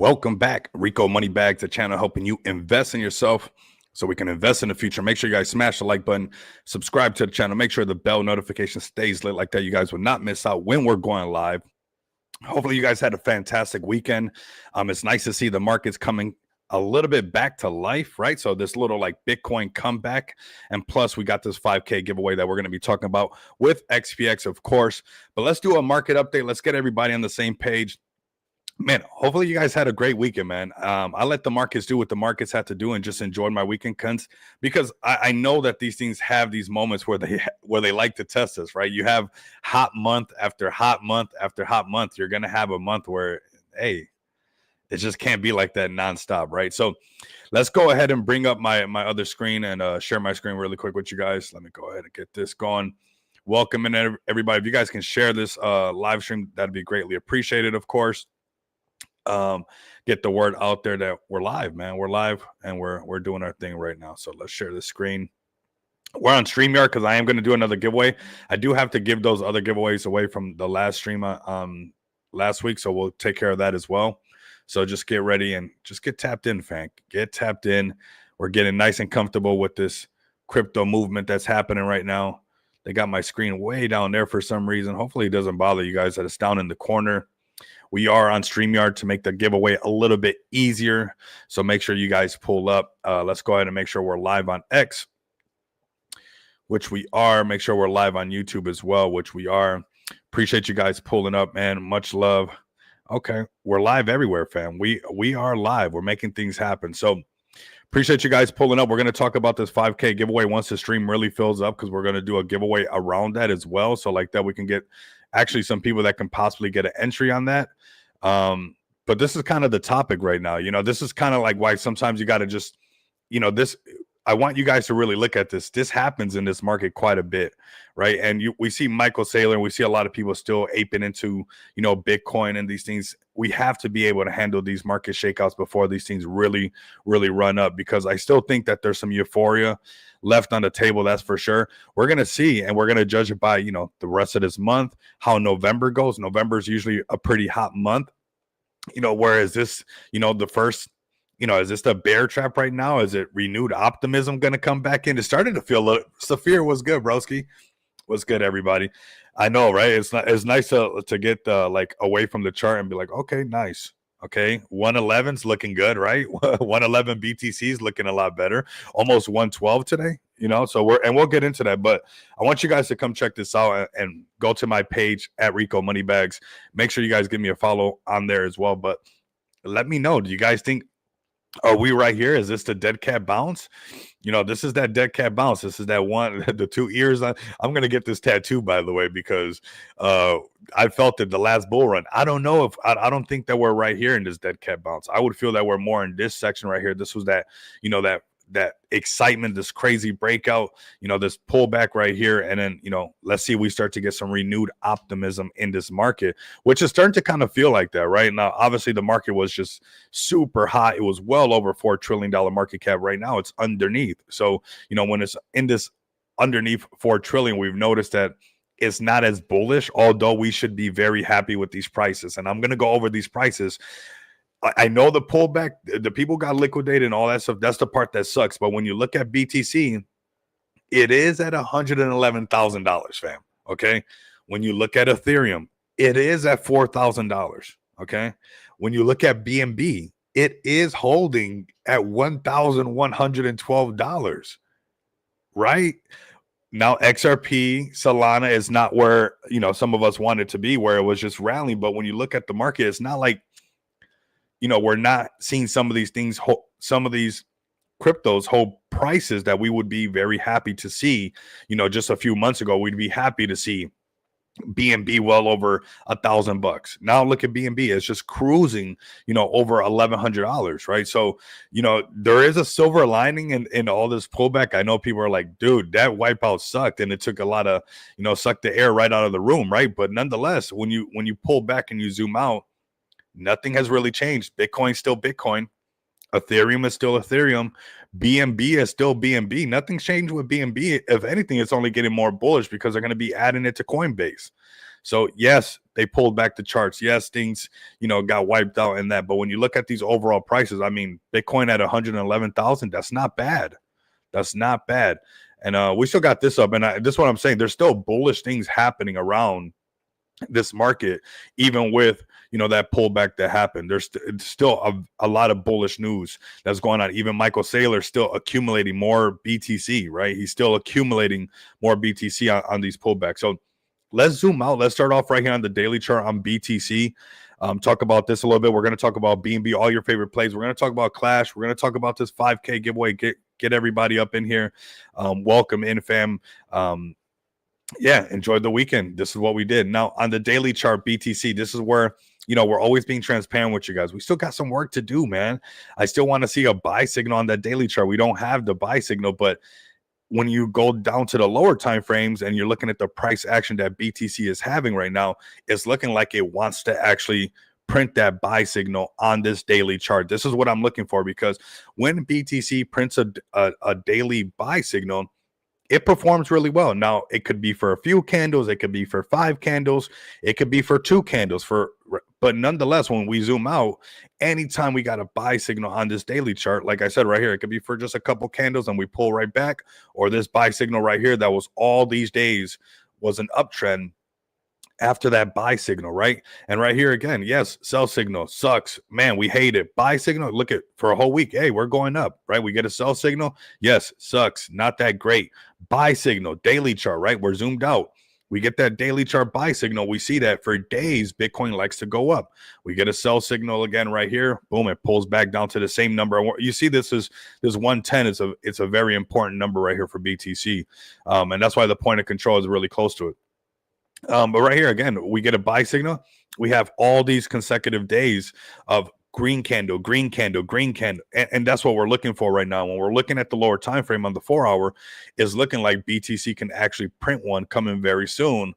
Welcome back, Rico Money Bags, the channel helping you invest in yourself so we can invest in the future. Make sure you guys smash the like button, subscribe to the channel, make sure the bell notification stays lit like that. You guys will not miss out when we're going live. Hopefully you guys had a fantastic weekend. It's nice to see the markets coming a little bit back to life, right? So this little like Bitcoin comeback, and plus we got this 5K giveaway that we're going to be talking about with XPX, of course. But let's do a market update. Let's get everybody on the same page. Man, hopefully you guys had a great weekend, man. I let the markets do what the markets had to do and just enjoyed my weekend, because I know that these things have these moments where they like to test us, right? You have hot month after hot month after hot month. You're gonna have a month where, hey, it just can't be like that nonstop, right? So let's go ahead and bring up my other screen and share my screen really quick with you guys. Let me go ahead and get this going. Welcome in everybody. If you guys can share this live stream, that'd be greatly appreciated, of course. Get the word out there that we're live, man. We're live and we're doing our thing right now. So let's share the screen. We're on StreamYard because I am going to do another giveaway. I do have to give those other giveaways away from the last stream last week, so we'll take care of that as well. So just get ready and just get tapped in, fam. Get tapped in. We're getting nice and comfortable with this crypto movement that's happening right now. They got my screen way down there for some reason. Hopefully it doesn't bother you guys that it's down in the corner. We are on StreamYard to make the giveaway a little bit easier. So make sure you guys pull up. Let's go ahead and make sure we're live on X, which we are. Make sure we're live on YouTube as well, which we are. Appreciate you guys pulling up, man. Much love. Okay, we're live everywhere, fam. We are live. We're making things happen. So appreciate you guys pulling up. We're going to talk about this 5K giveaway once the stream really fills up, because we're going to do a giveaway around that as well. So like that, we can get actually some people that can possibly get an entry on that. But this is kind of the topic right now. You know, this is kind of like why sometimes you got to just, you know, this, I want you guys to really look at this. This happens in this market quite a bit, right? And we see Michael Saylor, and we see a lot of people still aping into, you know, Bitcoin and these things. We have to be able to handle these market shakeouts before these things really, really run up, because I still think that there's some euphoria left on the table. That's for sure. We're going to see, and we're going to judge it by, you know, the rest of this month, how November goes. November is usually a pretty hot month, you know, whereas this, you know, the first, you know, is this the bear trap right now? Is it renewed optimism going to come back in? It started to feel a little. Saphir was good, broski. Was good, everybody. I know, right? It's nice to get like away from the chart and be like, okay, nice. Okay, 111's looking good, right? 111 BTC's looking a lot better. Almost 112 today, you know. So we'll get into that, but I want you guys to come check this out and go to my page at Rico Money Bags. Make sure you guys give me a follow on there as well. But let me know, do you guys think, are we right here? Is this the dead cat bounce? You know, this is that dead cat bounce. This is that one, the 2 ears. I'm going to get this tattoo, by the way, because I felt it the last bull run. I don't know if, I don't think that we're right here in this dead cat bounce. I would feel that we're more in this section right here. This was that, you know, that excitement, this crazy breakout, you know, this pullback right here. And then, you know, let's see, we start to get some renewed optimism in this market, which is starting to kind of feel like that right now. Obviously the market was just super hot. It was well over $4 trillion market cap. Right now it's underneath. So, you know, when it's in this underneath 4 trillion, we've noticed that it's not as bullish, although we should be very happy with these prices. And I'm going to go over these prices. I know the pullback, the people got liquidated and all that stuff. That's the part that sucks. But when you look at BTC, it is at $111,000, fam. Okay. When you look at Ethereum, it is at $4,000. Okay. When you look at BNB, it is holding at $1,112. Right now, XRP, Solana is not where, you know, some of us wanted to be, where it was just rallying. But when you look at the market, it's not like, you know, we're not seeing some of these things, some of these cryptos hold prices that we would be very happy to see. You know, just a few months ago, we'd be happy to see BNB well over $1,000. Now look at BNB, it's just cruising, you know, over $1,100, right? So, you know, there is a silver lining in all this pullback. I know people are like, dude, that wipeout sucked, and it took a lot of, you know, sucked the air right out of the room, right? But nonetheless, when you pull back and you zoom out, nothing has really changed. Bitcoin's still Bitcoin. Ethereum is still Ethereum. BNB is still BNB. Nothing's changed with BNB. If anything, it's only getting more bullish because they're going to be adding it to Coinbase. So yes, they pulled back the charts. Yes, things, got wiped out in that. But when you look at these overall prices, I mean, Bitcoin at 111,000, that's not bad. That's not bad. And we still got this up. And this is what I'm saying. There's still bullish things happening around this market, even with that pullback that happened. There's still a lot of bullish news that's going on. Even Michael Saylor still accumulating more BTC, right? He's still accumulating more BTC on these pullbacks. So let's zoom out. Let's start off right here on the daily chart on BTC. Talk about this a little bit. We're going to talk about BNB, all your favorite plays. We're going to talk about Clash. We're going to talk about this 5K giveaway. Get everybody up in here. Welcome in, fam. Yeah, enjoyed the weekend. This is what we did. Now, on the daily chart, BTC, this is where, we're always being transparent with you guys. We still got some work to do, man. I still want to see a buy signal on that daily chart. We don't have the buy signal, but when you go down to the lower time frames and you're looking at the price action that BTC is having right now, it's looking like it wants to actually print that buy signal on this daily chart. This is what I'm looking for, because when BTC prints a daily buy signal, it performs really well. Now, it could be for a few candles, it could be for 5 candles, it could be for 2 candles, but nonetheless, when we zoom out, anytime we got a buy signal on this daily chart, like I said right here, it could be for just a couple candles and we pull right back, or this buy signal right here that was all these days was an uptrend after that buy signal, right? And right here again, yes, sell signal sucks, man, we hate it. Buy signal, look at for a whole week, hey, we're going up, right? We get a sell signal, yes, sucks, not that great. Buy signal, daily chart, right? We're zoomed out, we get that daily chart buy signal, we see that for days Bitcoin likes to go up. We get a sell signal again right here, boom, it pulls back down to the same number. You see this 110 it's a very important number right here for BTC, and that's why the point of control is really close to it. But right here, again, we get a buy signal. We have all these consecutive days of green candle, green candle, green candle. And that's what we're looking for right now. When we're looking at the lower time frame on the 4-hour, is looking like BTC can actually print one coming very soon.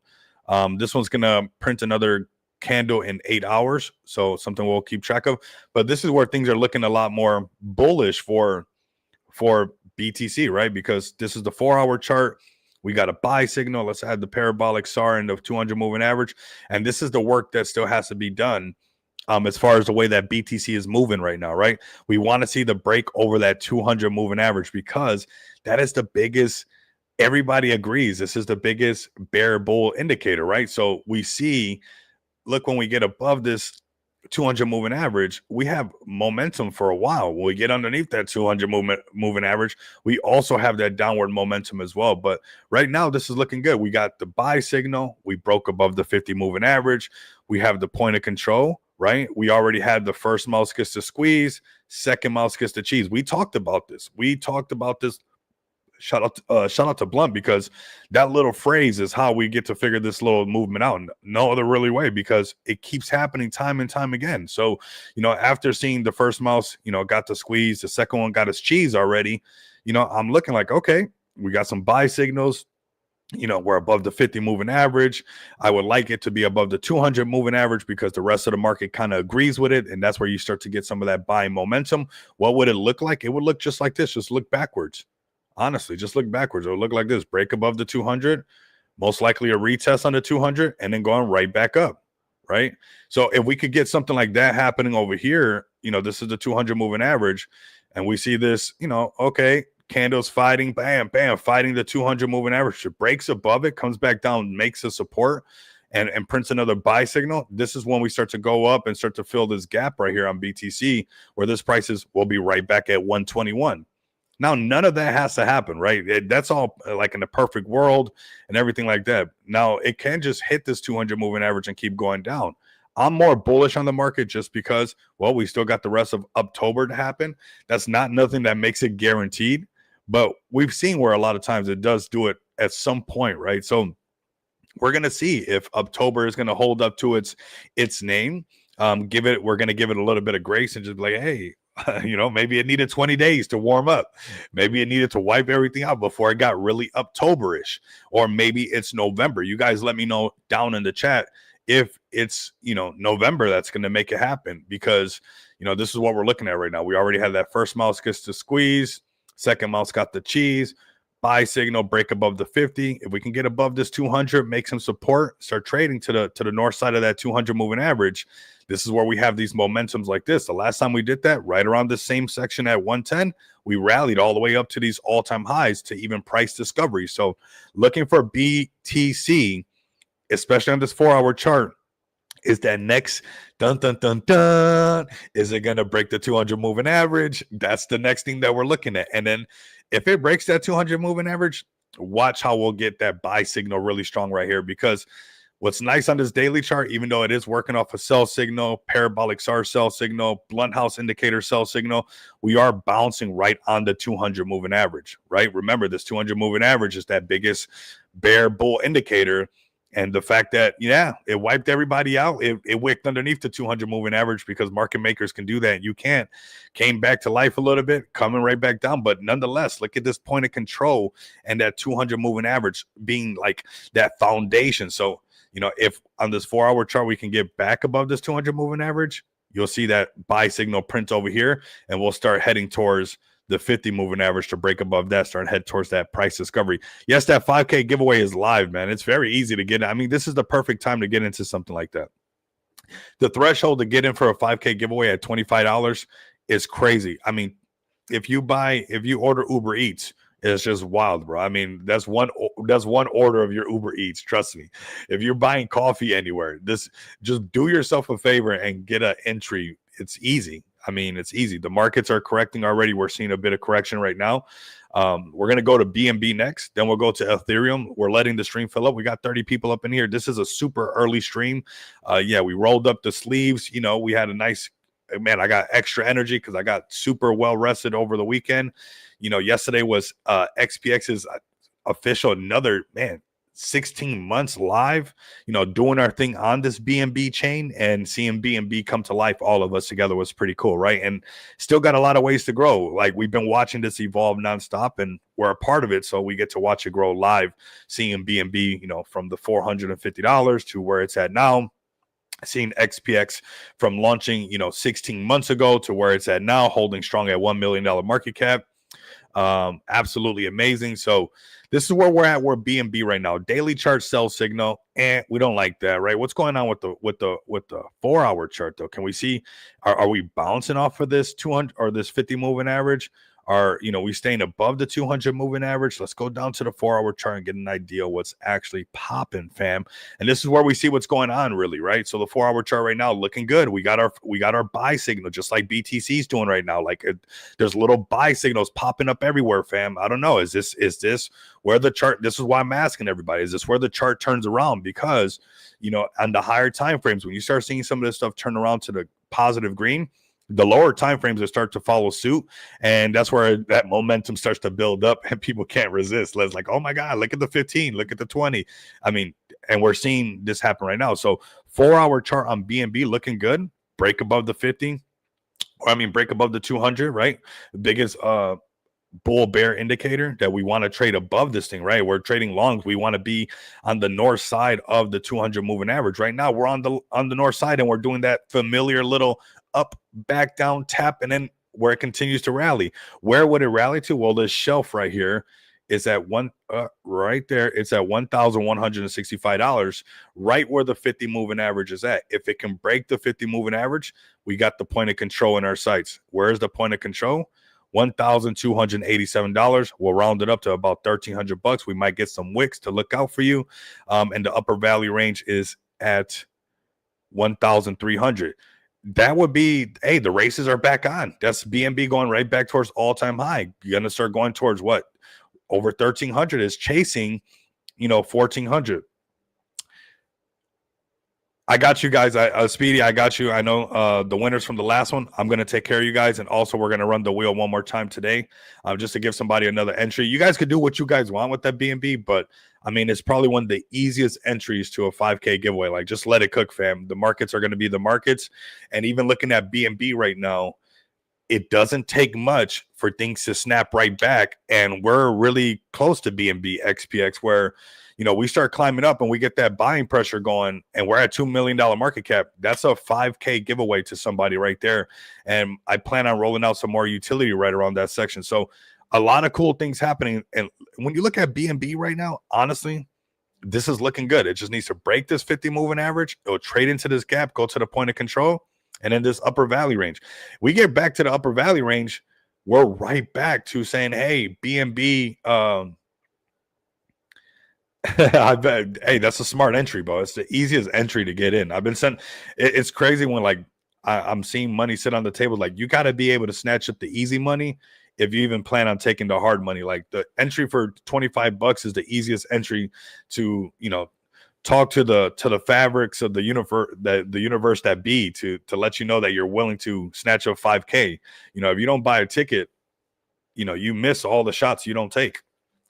This one's going to print another candle in 8 hours. So something we'll keep track of. But this is where things are looking a lot more bullish for BTC, right? Because this is the 4-hour chart. We got a buy signal. Let's add the parabolic SAR and the 200 moving average. And this is the work that still has to be done as far as the way that BTC is moving right now, right? We want to see the break over that 200 moving average, because that is the biggest, everybody agrees, this is the biggest bear bull indicator, right? So we see, look, when we get above this 200 moving average, we have momentum for a while. When we get underneath that 200 moving average, we also have that downward momentum as well. But right now, this is looking good. We got the buy signal. We broke above the 50 moving average. We have the point of control, right? We already had the first mouse kiss to squeeze, second mouse kiss to cheese. We talked about this. Shout out to Blunt, because that little phrase is how we get to figure this little movement out. No other really way, because it keeps happening time and time again. So, after seeing the first mouse, got the squeeze, the second one got his cheese already, I'm looking like, okay, we got some buy signals. We're above the 50 moving average. I would like it to be above the 200 moving average, because the rest of the market kind of agrees with it. And that's where you start to get some of that buying momentum. What would it look like? It would look just like this. Just look backwards. Honestly, just look backwards. It'll look like this: break above the 200, most likely a retest on the 200, and then going right back up, right? So if we could get something like that happening over here, this is the 200 moving average, and we see this, okay, candles fighting, bam, bam, fighting the 200 moving average. It breaks above it, comes back down, makes a support, and prints another buy signal. This is when we start to go up and start to fill this gap right here on BTC, where this prices will be right back at 121. Now, none of that has to happen, right? That's all like in the perfect world and everything like that. Now, it can just hit this 200 moving average and keep going down. I'm more bullish on the market just because, well, we still got the rest of October to happen. That's not nothing that makes it guaranteed, but we've seen where a lot of times it does do it at some point, right? So we're going to see if October is going to hold up to its name. We're going to give it a little bit of grace and just be like, hey, maybe it needed 20 days to warm up. Maybe it needed to wipe everything out before it got really October-ish. Or maybe it's November. You guys let me know down in the chat if it's, November that's going to make it happen. Because, this is what we're looking at right now. We already had that first mouse kiss to squeeze. Second mouse got the cheese. buy signal, break above the 50. If we can get above this 200, make some support, start trading to the north side of that 200 moving average. This is where we have these momentums like this. The last time we did that, right around the same section at 110, we rallied all the way up to these all-time highs to even price discovery. So looking for BTC, especially on this 4-hour chart, is that next dun dun dun dun. Is it going to break the 200 moving average? That's the next thing that we're looking at. And then if it breaks that 200 moving average, watch how we'll get that buy signal really strong right here. Because what's nice on this daily chart, even though it is working off a sell signal, parabolic SAR sell signal, blunt house indicator sell signal, we are bouncing right on the 200 moving average, right? Remember, this 200 moving average is that biggest bear bull indicator. And the fact that, yeah, it wiped everybody out. It wicked underneath the 200 moving average because market makers can do that. And you can't. Came back to life a little bit, coming right back down. But nonetheless, look at this point of control and that 200 moving average being like that foundation. So, you know, if on this 4-hour chart we can get back above this 200 moving average, you'll see that buy signal print over here, and we'll start heading towards the 50 moving average to break above that, start head towards that price discovery. Yes, that 5K giveaway is live, man. It's very easy to get. I mean, this is the perfect time to get into something like that. The threshold to get in for a 5K giveaway at $25 is crazy. I mean, if you order Uber Eats, it's just wild, bro. I mean, that's one order of your Uber Eats. Trust me. If you're buying coffee anywhere, just do yourself a favor and get an entry. It's easy. I mean, it's easy. The markets are correcting already. We're seeing a bit of correction right now. We're going to go to BNB next. Then we'll go to Ethereum. We're letting the stream fill up. We got 30 people up in here. This is a super early stream. Yeah, we rolled up the sleeves. You know, we had a nice, man, I got extra energy because I got super well rested over the weekend. You know, yesterday was XPX's official, another, man, 16 months live, you know, doing our thing on this BNB chain, and seeing BNB come to life, all of us together, was pretty cool, right? And still got a lot of ways to grow. Like, we've been watching this evolve nonstop, and we're a part of it, so we get to watch it grow live, seeing BNB, you know, from the $450 to where it's at now. Seeing XPX from launching, you know, 16 months ago to where it's at now, holding strong at $1 million market cap. Absolutely amazing. So this is where we're at. We're BNB right now. Daily chart sell signal, and we don't like that, right? What's going on with the 4-hour chart though? Can we see, are we bouncing off of this 200 or this 50 moving average? Are, you know, we staying above the 200 moving average? Let's go down to the 4-hour chart and get an idea of what's actually popping, fam. And this is where we see what's going on, really, right? So the 4-hour chart right now looking good. We got our buy signal, just like BTC is doing right now. Like, there's little buy signals popping up everywhere, fam. I don't know. Is this where the chart? This is why I'm asking everybody. Is this where the chart turns around? Because, you know, on the higher time frames, when you start seeing some of this stuff turn around to the positive green, the lower time frames that start to follow suit, and that's where that momentum starts to build up, and people can't resist. It's like, oh my God, look at the 15, look at the 20. I mean, and we're seeing this happen right now. So 4-hour chart on BNB looking good. Break above the 50, or I mean, break above the 200, right? The biggest bull bear indicator that we want to trade above this thing, right? We're trading longs. We want to be on the north side of the 200 moving average. Right now, we're on the north side, and we're doing that familiar little up, back, down, tap, and then where it continues to rally. Where would it rally to? Well, this shelf right here is at right there. It's at $1,165, right where the 50 moving average is at. If it can break the 50 moving average, we got the point of control in our sights. Where's the point of control? $1,287. We'll round it up to about $1,300. We might get some wicks to look out for you. And the upper value range is at 1,300. That would be, hey, the races are back on. That's BNB going right back towards all-time high. You're going to start going towards what? Over 1,300 is chasing, you know, 1,400. I got you guys. Speedy, I got you. I know the winners from the last one. I'm going to take care of you guys. And also, we're going to run the wheel one more time today just to give somebody another entry. You guys could do what you guys want with that BNB, but I mean, it's probably one of the easiest entries to a 5K giveaway. Like, just let it cook, fam. The markets are going to be the markets. And even looking at BNB right now, it doesn't take much for things to snap right back. And we're really close to BNB XPX, where, you know, we start climbing up and we get that buying pressure going, and we're at $2 million market cap. That's a 5K giveaway to somebody right there. And I plan on rolling out some more utility right around that section. So a lot of cool things happening. And when you look at BNB right now, honestly, this is looking good. It just needs to break this 50 moving average. It'll trade into this gap, go to the point of control, and then this upper value range. We get back to the upper value range, we're right back to saying, hey, BNB, I bet, hey, that's a smart entry, bro. It's the easiest entry to get in. I've been sent. It's crazy when like I'm seeing money sit on the table. Like you got to be able to snatch up the easy money if you even plan on taking the hard money. Like the entry for $25 is the easiest entry to talk to the fabrics of the universe that be to let you know that you're willing to snatch up 5K. If you don't buy a ticket, you miss all the shots you don't take.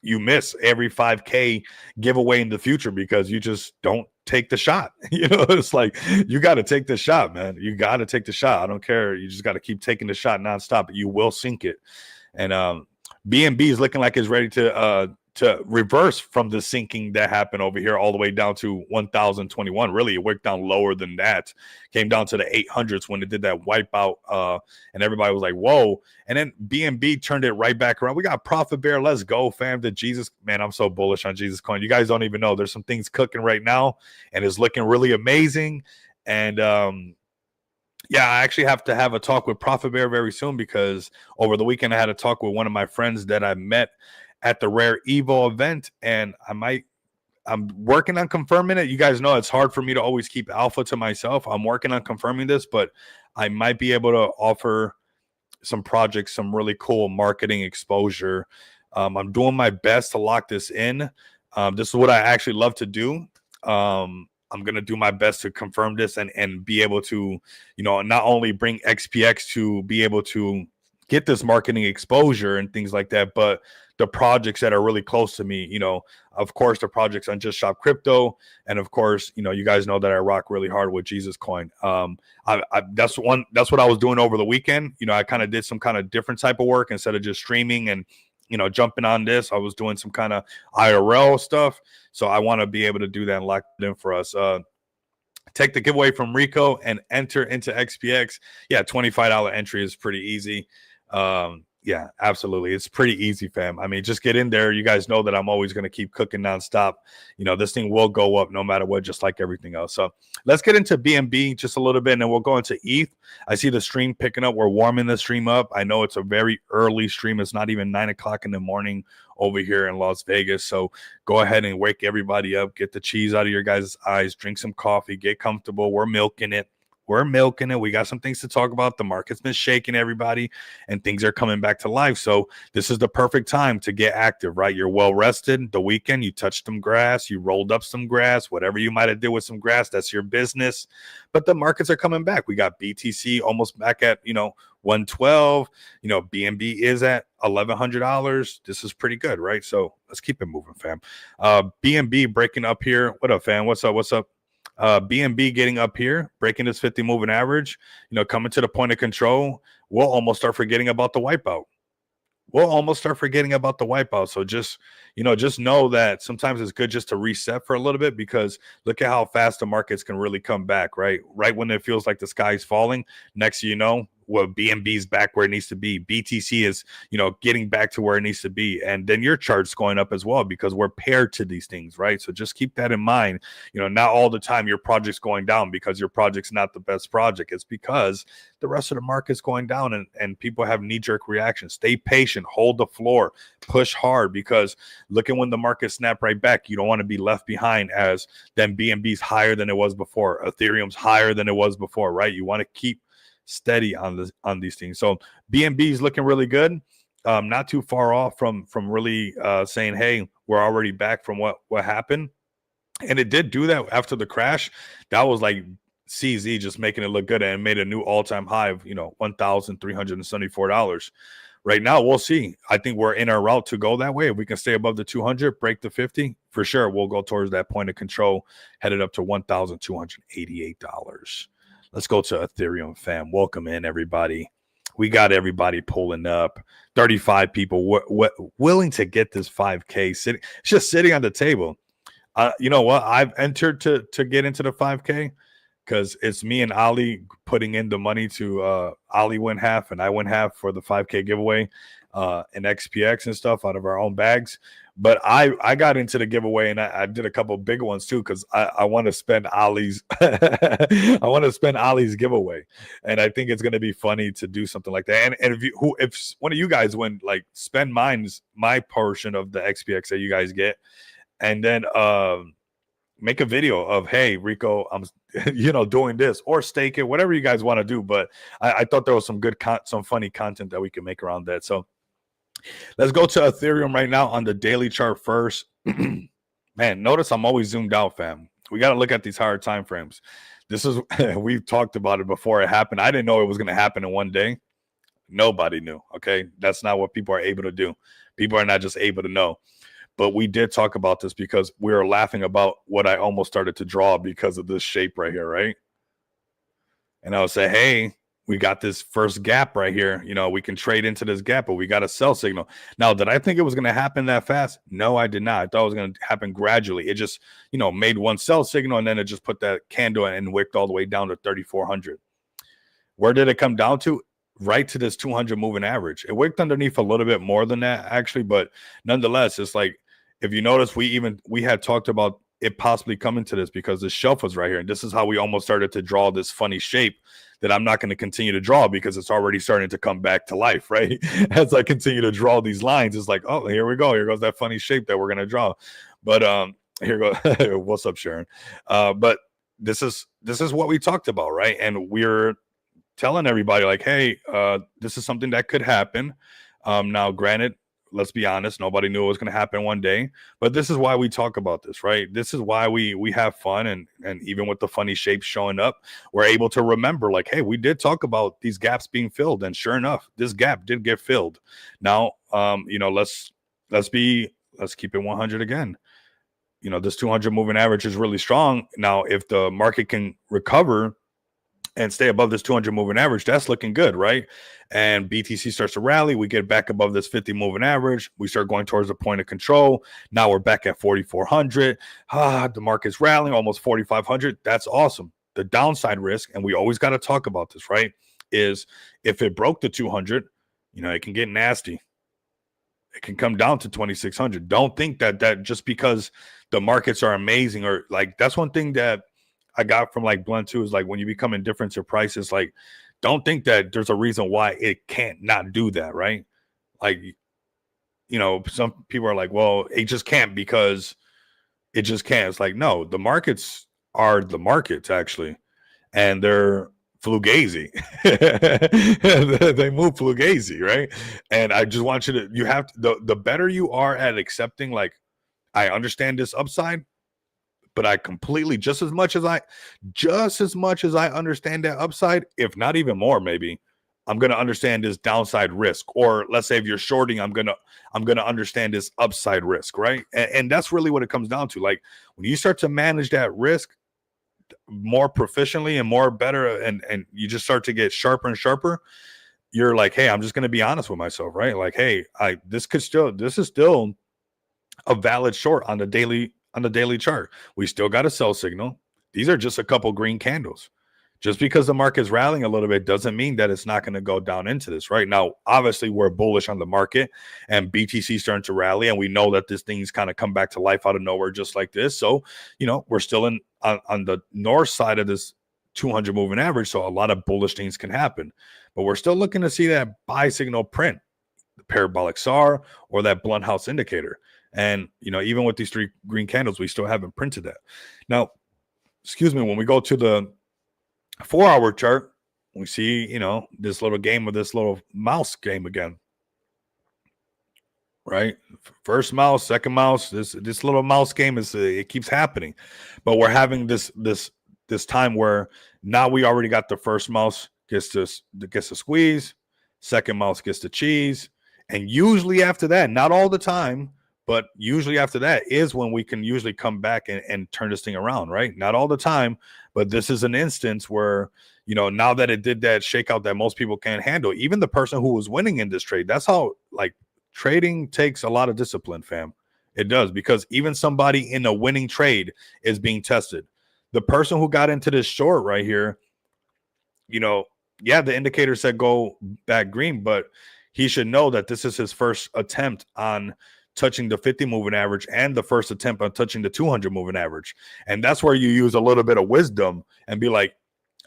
You miss every 5K giveaway in the future because you just don't take the shot. It's like, you got to take the shot, man. You got to take the shot. I don't care. You just got to keep taking the shot nonstop. You will sink it. And BNB is looking like it's ready to reverse from the sinking that happened over here all the way down to 1,021. Really, it worked down lower than that. Came down to the 800s when it did that wipeout, and everybody was like, whoa. And then BNB turned it right back around. We got Profit Bear. Let's go, fam. The Jesus, man, I'm so bullish on Jesus Coin. You guys don't even know. There's some things cooking right now, and it's looking really amazing. And yeah, I actually have to have a talk with Profit Bear very soon because over the weekend I had a talk with one of my friends that I met at the Rare Evo event, and I'm working on confirming it. You guys know it's hard for me to always keep alpha to myself. I'm working on confirming this, but I might be able to offer some projects, some really cool marketing exposure. I'm doing my best to lock this in. This is what I actually love to do. I'm going to do my best to confirm this and be able to, not only bring XPX to be able to get this marketing exposure and things like that, but the projects that are really close to me, of course, the projects on Just Shop Crypto. And of course, you guys know that I rock really hard with Jesus Coin. That's what I was doing over the weekend. I kind of did some kind of different type of work instead of just streaming and, jumping on this. I was doing some kind of IRL stuff. So I want to be able to do that and lock it in for us. Take the giveaway from Rico and enter into XPX. Yeah, $25 entry is pretty easy. Yeah, absolutely. It's pretty easy, fam. I mean, just get in there. You guys know that I'm always going to keep cooking nonstop. This thing will go up no matter what, just like everything else. So let's get into BNB just a little bit, and then we'll go into ETH. I see the stream picking up. We're warming the stream up. I know it's a very early stream. It's not even 9 o'clock in the morning over here in Las Vegas. So go ahead and wake everybody up. Get the cheese out of your guys' eyes. Drink some coffee. Get comfortable. We're milking it. We got some things to talk about. The market's been shaking, everybody, and things are coming back to life. So this is the perfect time to get active, right? You're well rested. The weekend, you touched some grass, you rolled up some grass, whatever you might have did with some grass, that's your business. But the markets are coming back. We got BTC almost back at, 112. BNB is at $1,100. This is pretty good, right? So let's keep it moving, fam. BNB breaking up here. What up, fam? What's up? BNB getting up here, breaking this 50 moving average, coming to the point of control. We'll almost start forgetting about the wipeout. So just know that sometimes it's good just to reset for a little bit, because look at how fast the markets can really come back, right? Right when it feels like the sky's falling, next thing you know, BNB's back where it needs to be. BTC is, getting back to where it needs to be. And then your chart's going up as well, because we're paired to these things, right? So just keep that in mind. Not all the time your project's going down because your project's not the best project. It's because the rest of the market's going down and people have knee-jerk reactions. Stay patient, hold the floor, push hard, because look at when the market snap right back. You don't want to be left behind as then BNB's higher than it was before. Ethereum's higher than it was before, right? You want to keep steady on these things. So BNB is looking really good. Not too far off from really saying, hey, we're already back from what happened. And it did do that after the crash. That was like CZ just making it look good, and made a new all-time high of $1,374. Right now, we'll see. I think we're in our route to go that way. If we can stay above the 200, break the 50, for sure, we'll go towards that point of control, headed up to $1,288. Let's go to Ethereum, fam. Welcome in, everybody. We got everybody pulling up. 35 people willing to get this 5K. It's just sitting on the table. You know what? I've entered to get into the 5K because it's me and Ali putting in the money to Ali win half and I win half for the 5K giveaway. and XPX and stuff out of our own bags. But I got into the giveaway, and I did a couple bigger ones too, because I want to spend Ollie's I want to spend Ollie's giveaway, and I think it's going to be funny to do something like that. And if one of you guys win, like, spend my portion of the XPX that you guys get, and then make a video of, hey, Rico, I'm doing this, or stake it, whatever you guys want to do. But I thought there was some good some funny content that we can make around that. So let's go to Ethereum right now on the daily chart first. Man, notice I'm always zoomed out, fam. We got to look at these higher time frames. This is we've talked about it before it happened. I didn't know it was going to happen in one day. Nobody knew. Okay, that's not what people are able to do. People are not just able to know. But we did talk about this because we were laughing about what I almost started to draw because of this shape right here, right? And I would say, hey, we got this first gap right here. We can trade into this gap, but we got a sell signal. Now, did I think it was going to happen that fast? No, I did not. I thought it was going to happen gradually. It just, made one sell signal, and then it just put that candle and wicked all the way down to 3,400. Where did it come down to? Right to this 200 moving average. It wicked underneath a little bit more than that, actually, but nonetheless, it's like, if you notice, we had talked about it possibly coming to this because the shelf was right here, and this is how we almost started to draw this funny shape that I'm not going to continue to draw because it's already starting to come back to life, right? As I continue to draw these lines, it's like, oh, here we go. Here goes that funny shape that we're going to draw. But here goes. What's up, Sharon? But this is what we talked about, right? And we're telling everybody, like, hey, this is something that could happen. Now, granted, let's be honest, nobody knew it was going to happen one day, but this is why we talk about this, right? This is why we have fun, and even with the funny shapes showing up, we're able to remember, like, hey, we did talk about these gaps being filled, and sure enough, this gap did get filled. Now, let's keep it 100 again. This 200 moving average is really strong. Now, if the market can recover and stay above this 200 moving average, that's looking good, right? And BTC starts to rally. We get back above this 50 moving average. We start going towards the point of control. Now we're back at 4,400. The market's rallying almost 4,500. That's awesome. The downside risk, and we always got to talk about this, right, is if it broke the 200, it can get nasty. It can come down to 2,600. Don't think that just because the markets are amazing, or like, that's one thing that I got from like Blunt too, is like, when you become indifferent to prices, like, don't think that there's a reason why it can't not do that, right? Like, some people are like, well, it just can't because it just can't. It's like, no, the markets are the markets, actually, and they're fugazi. They move fugazi, right? And I just want you have to, the better you are at accepting, like, I understand this upside, but I completely, just as much as I understand that upside, if not even more, maybe, I'm going to understand this downside risk. Or let's say if you're shorting, I'm going to understand this upside risk, right? And that's really what it comes down to. Like, when you start to manage that risk more proficiently and more better, and you just start to get sharper and sharper, you're like, hey, I'm just going to be honest with myself, right? Like, hey, this is still a valid short on the daily chart. We still got a sell signal. These are just a couple green candles. Just because the market's rallying a little bit doesn't mean that it's not going to go down into this. Right now, obviously, we're bullish on the market, and BTC starting to rally, and we know that this thing's kind of come back to life out of nowhere just like this. So, we're still on the north side of this 200 moving average, so a lot of bullish things can happen. But we're still looking to see that buy signal print, the parabolic SAR or that blunt house indicator. And, even with these three green candles, we still haven't printed that. Now, when we go to the 4-hour chart, we see, this little game with this little mouse game again, right? First mouse, second mouse, this little mouse game it keeps happening. But we're having this time where now we already got the first mouse gets to squeeze, second mouse gets to cheese. And usually after that, not all the time, but usually after that is when we can usually come back and turn this thing around, right? Not all the time, but this is an instance where, now that it did that shakeout that most people can't handle, even the person who was winning in this trade, that's how, like, trading takes a lot of discipline, fam. It does, because even somebody in a winning trade is being tested. The person who got into this short right here, the indicator said go back green, but he should know that this is his first attempt on touching the 50 moving average and the first attempt on touching the 200 moving average. And that's where you use a little bit of wisdom and be like,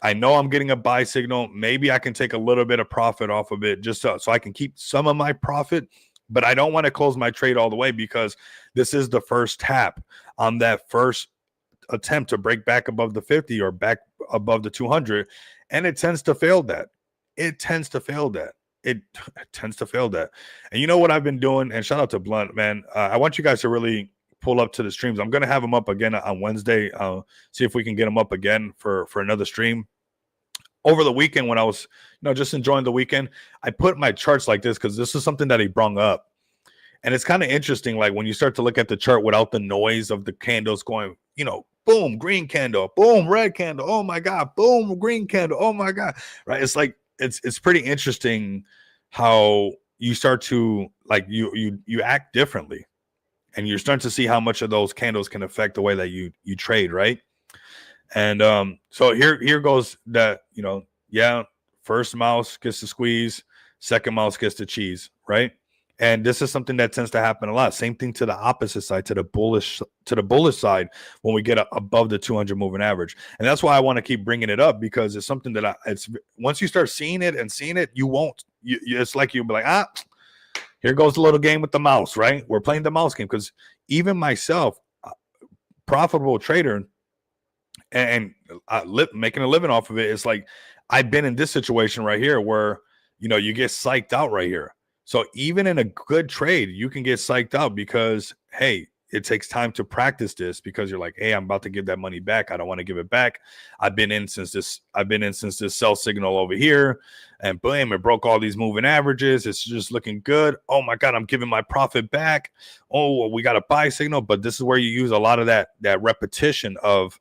I know I'm getting a buy signal. Maybe I can take a little bit of profit off of it just so I can keep some of my profit, but I don't want to close my trade all the way because this is the first tap on that first attempt to break back above the 50 or back above the 200. And it tends to fail that. It tends to fail that. And you know what I've been doing? And shout out to Blunt, man. I want you guys to really pull up to the streams. I'm going to have them up again on Wednesday. See if we can get them up again for another stream. Over the weekend when I was, just enjoying the weekend, I put my charts like this because this is something that he brung up. And it's kind of interesting, like when you start to look at the chart without the noise of the candles going, boom, green candle, boom, red candle, oh my God, boom, green candle, oh my God, right? It's like, it's pretty interesting how you start to, like, you act differently. And you're starting to see how much of those candles can affect the way that you trade, right? And so here goes that, first mouse gets the squeeze, second mouse gets the cheese, right? And this is something that tends to happen a lot. Same thing to the opposite side, to the bullish side when we get above the 200 moving average. And that's why I want to keep bringing it up, because it's something that it's once you start seeing it, you won't. It's like you'll be like, here goes the little game with the mouse, right? We're playing the mouse game, because even myself, profitable trader, and making a living off of it, it's like I've been in this situation right here where, you get psyched out right here. So even in a good trade, you can get psyched out because, hey, it takes time to practice this, because you're like, hey, I'm about to give that money back. I don't want to give it back. I've been in since this sell signal over here, and boom, it broke all these moving averages. It's just looking good. Oh my God, I'm giving my profit back. Oh, we got a buy signal. But this is where you use a lot of that repetition of,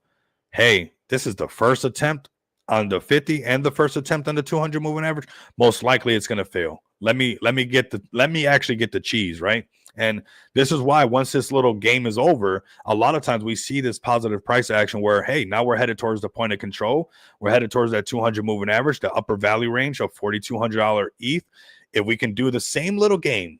hey, this is the first attempt on the 50 and the first attempt on the 200 moving average. Most likely it's going to fail. Let me actually get the cheese, right? And this is why once this little game is over, a lot of times we see this positive price action where, hey, now we're headed towards the point of control. We're headed towards that 200 moving average, the upper value range of $4,200 ETH. If we can do the same little game,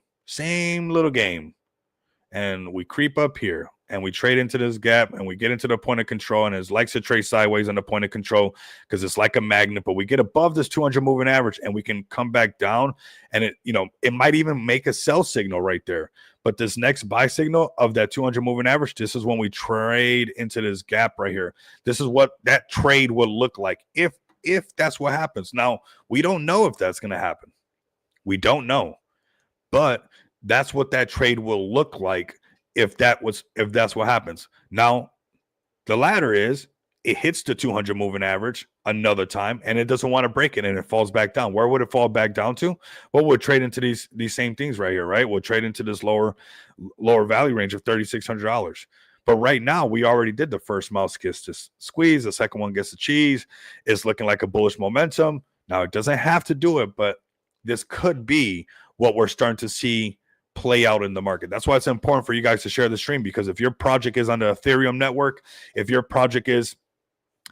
and we creep up here and we trade into this gap and we get into the point of control, and it likes to trade sideways on the point of control because it's like a magnet, but we get above this 200 moving average and we can come back down, and it might even make a sell signal right there. But this next buy signal of that 200 moving average, this is when we trade into this gap right here. This is what that trade will look like if that's what happens. Now, we don't know if that's going to happen. We don't know. But that's what that trade will look like if that's what happens. Now, the latter is it hits the 200 moving average another time and it doesn't want to break it and it falls back down. Where would it fall back down to? Well, we'll trade into these same things right here, right? We'll trade into this lower value range of $3,600. But right now, we already did the first mouse gets to squeeze. The second one gets the cheese. It's looking like a bullish momentum. Now, it doesn't have to do it, but this could be what we're starting to see play out in the market. That's why it's important for you guys to share the stream, because if your project is on the Ethereum network, if your project is,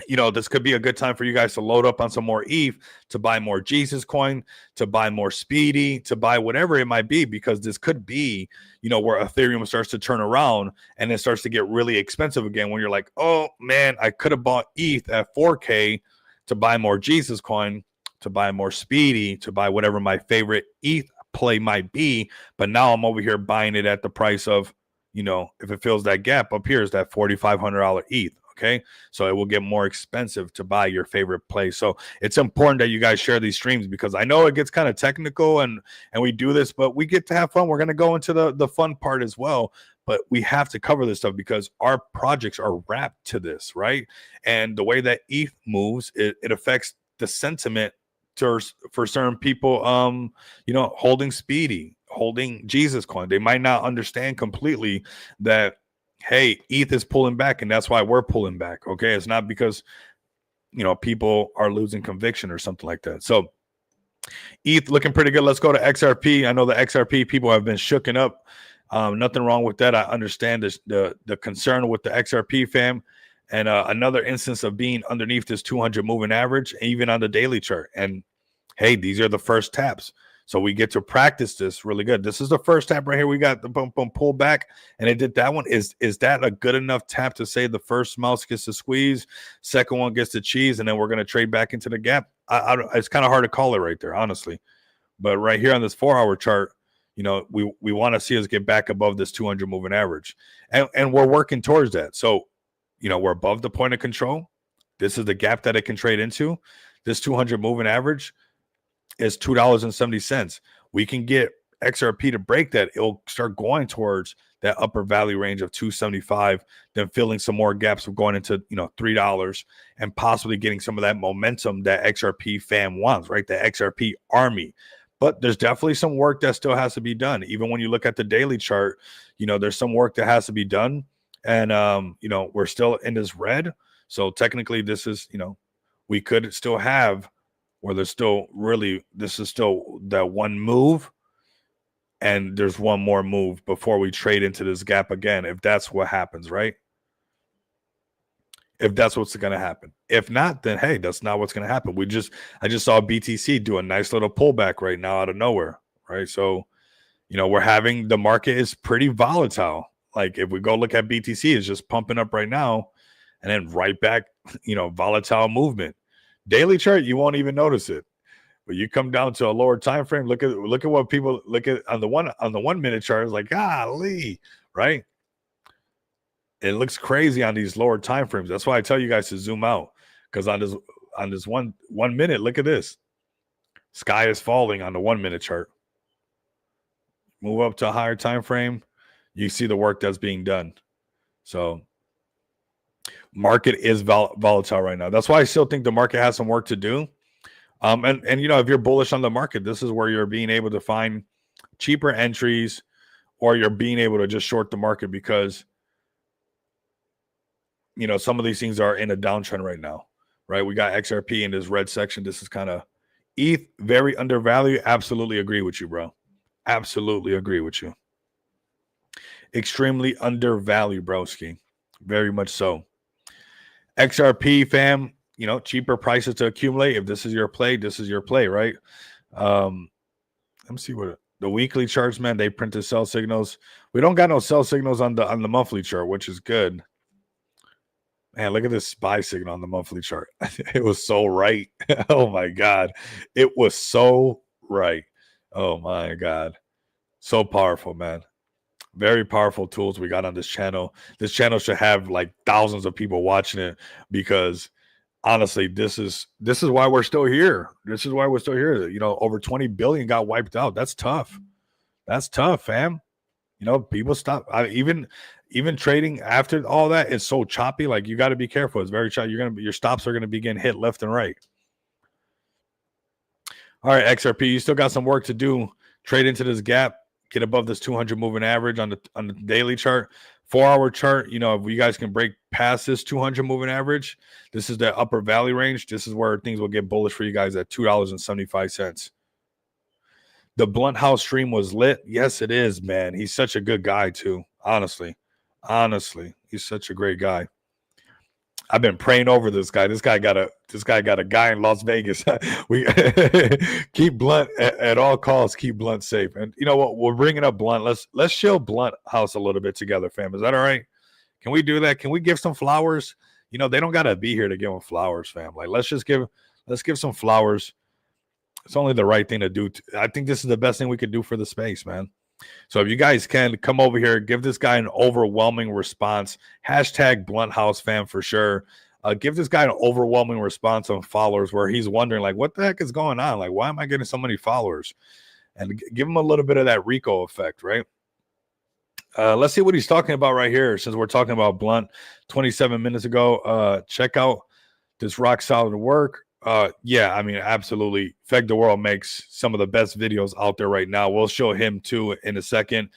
this could be a good time for you guys to load up on some more ETH, to buy more Jesus coin, to buy more Speedy, to buy whatever it might be, because this could be, where Ethereum starts to turn around and it starts to get really expensive again, when you're like, oh man, I could have bought ETH at 4K to buy more Jesus coin, to buy more Speedy, to buy whatever my favorite ETH play might be, but now I'm over here buying it at the price of, if it fills that gap up here is that $4,500 ETH. Okay, so it will get more expensive to buy your favorite play. So it's important that you guys share these streams, because I know it gets kind of technical and we do this, but we get to have fun. We're going to go into the fun part as well, but we have to cover this stuff because our projects are wrapped to this, right? And the way that ETH moves, it affects the sentiment for certain people, holding Speedy, holding Jesus coin. They might not understand completely that, hey, ETH is pulling back and that's why we're pulling back. Okay. It's not because, people are losing conviction or something like that. So ETH looking pretty good. Let's go to XRP. I know the XRP people have been shooken up. Nothing wrong with that. I understand the concern with the XRP fam. And another instance of being underneath this 200 moving average, even on the daily chart. And hey, these are the first taps. So we get to practice this really good. This is the first tap right here. We got the boom, boom, pull back, and it did that one. Is that a good enough tap to say the first mouse gets the squeeze, second one gets the cheese, and then we're going to trade back into the gap? It's kind of hard to call it right there, honestly. But right here on this 4-hour chart, you know, we want to see us get back above this 200 moving average, and we're working towards that. So, you know, we're above the point of control. This is the gap that it can trade into. This 200 moving average is $2.70. We can get XRP to break that. It'll start going towards that upper value range of 275, then filling some more gaps of going into, you know, $3 and possibly getting some of that momentum that XRP fam wants, right? The XRP army. But there's definitely some work that still has to be done. Even when you look at the daily chart, you know, there's some work that has to be done. And, you know, we're still in this red. So technically this is, you know, we could still have where there's still really, this is still that one move, and there's one more move before we trade into this gap again, if that's what happens, right? If that's what's going to happen. If not, then hey, that's not what's going to happen. I just saw BTC do a nice little pullback right now out of nowhere, right? So, you know, the market is pretty volatile. Like if we go look at BTC, it's just pumping up right now and then right back, you know, volatile movement. Daily chart, you won't even notice it. But you come down to a lower time frame, look at what people look at on the 1 minute chart. It's like, golly, right? It looks crazy on these lower time frames. That's why I tell you guys to zoom out, because on this one minute, look at this. Sky is falling on the 1 minute chart. Move up to a higher time frame, you see the work that's being done. So market is volatile right now. That's why I still think the market has some work to do. And you know, if you're bullish on the market, this is where you're being able to find cheaper entries, or you're being able to just short the market because, you know, some of these things are in a downtrend right now, right? We got XRP in this red section. This is kind of ETH, very undervalued. Absolutely agree with you, bro. Absolutely agree with you. Extremely undervalued, broski. Very much so. XRP, fam, you know, cheaper prices to accumulate. If this is your play, this is your play, right? Let me see what the weekly charts, man. They printed sell signals. We don't got no sell signals on the monthly chart, which is good. Man, look at this SPY signal on the monthly chart. It was so right. Oh my God. It was so right. Oh my God. So powerful, man. Very powerful tools we got on this channel. This channel should have like thousands of people watching it, because honestly, this is why we're still here. This is why we're still here. You know, over 20 billion got wiped out. That's tough. That's tough, fam. You know, people stop. Even trading after all that, it's so choppy. Like, you got to be careful. It's very choppy. Your stops are gonna be getting hit left and right. All right, XRP, you still got some work to do. Trade into this gap. Get above this 200 moving average on the daily chart. 4-hour chart, you know, if you guys can break past this 200 moving average, this is the upper value range. This is where things will get bullish for you guys at $2.75. The Blunt House stream was lit. Yes, it is, man. He's such a good guy too. Honestly, he's such a great guy. I've been praying over this guy. This guy got a guy in Las Vegas. We keep Blunt at all costs. Keep Blunt safe. And you know what? We're bringing up Blunt. Let's chill Blunt House a little bit together, fam. Is that all right? Can we do that? Can we give some flowers? You know, they don't gotta be here to give them flowers, fam. Like, let's give some flowers. It's only the right thing to do. I think this is the best thing we could do for the space, man. So if you guys can come over here, give this guy an overwhelming response. Hashtag Blunt House fam for sure. Give this guy an overwhelming response on followers, where he's wondering, like, what the heck is going on? Like, why am I getting so many followers? And give him a little bit of that Rico effect, right? Let's see what he's talking about right here, since we're talking about Blunt 27 minutes ago. Check out this rock solid work. Yeah, I mean, absolutely. Feg the World makes some of the best videos out there right now. We'll show him too in a second.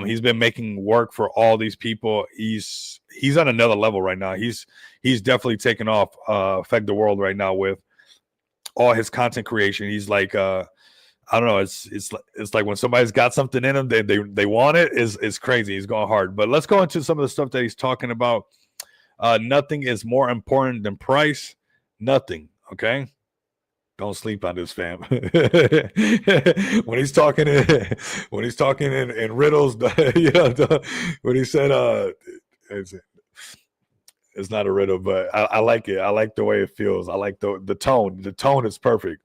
He's been making work for all these people. He's on another level right now. He's definitely taken off Feg the World right now with all his content creation. He's like I don't know, it's like when somebody's got something in them, they want it. Is crazy. He's going hard. But let's go into some of the stuff that he's talking about. Nothing is more important than price. Nothing. Okay. Don't sleep on this, fam. when he's talking in riddles, when he said it's, it's not a riddle, but I like it. I like the way it feels. I like the tone. The tone is perfect.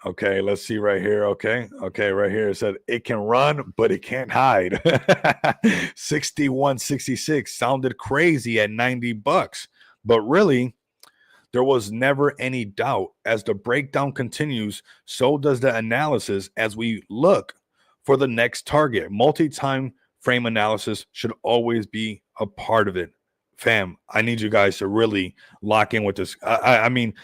Okay, let's see right here. Okay, right here it said it can run, but it can't hide. 6166 sounded crazy at $90, but really there was never any doubt. As the breakdown continues, so does the analysis as we look for the next target. Multi-time frame analysis should always be a part of it. Fam, I need you guys to really lock in with this. I mean,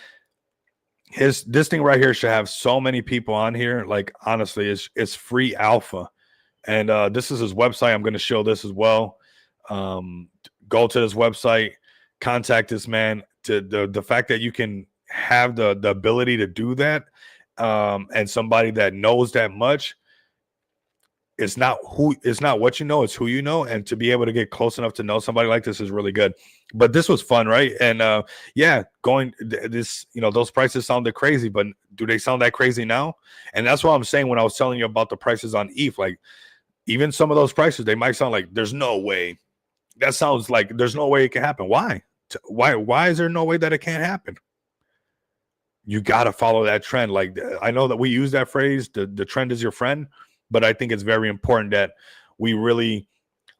this thing right here should have so many people on here. Like, honestly, it's free alpha. And this is his website. I'm going to show this as well. Go to this website, contact this man. To the fact that you can have the ability to do that, and somebody that knows that much, it's not what you know, it's who you know, and to be able to get close enough to know somebody like this is really good. But this was fun, right? And yeah, those prices sounded crazy, but do they sound that crazy now? And that's what I'm saying when I was telling you about the prices on ETH. Like, even some of those prices, they might sound like there's no way. That sounds like there's no way it can happen. Why is there no way that it can't happen? You got to follow that trend. Like, I know that we use that phrase, the trend is your friend, but I think it's very important that we really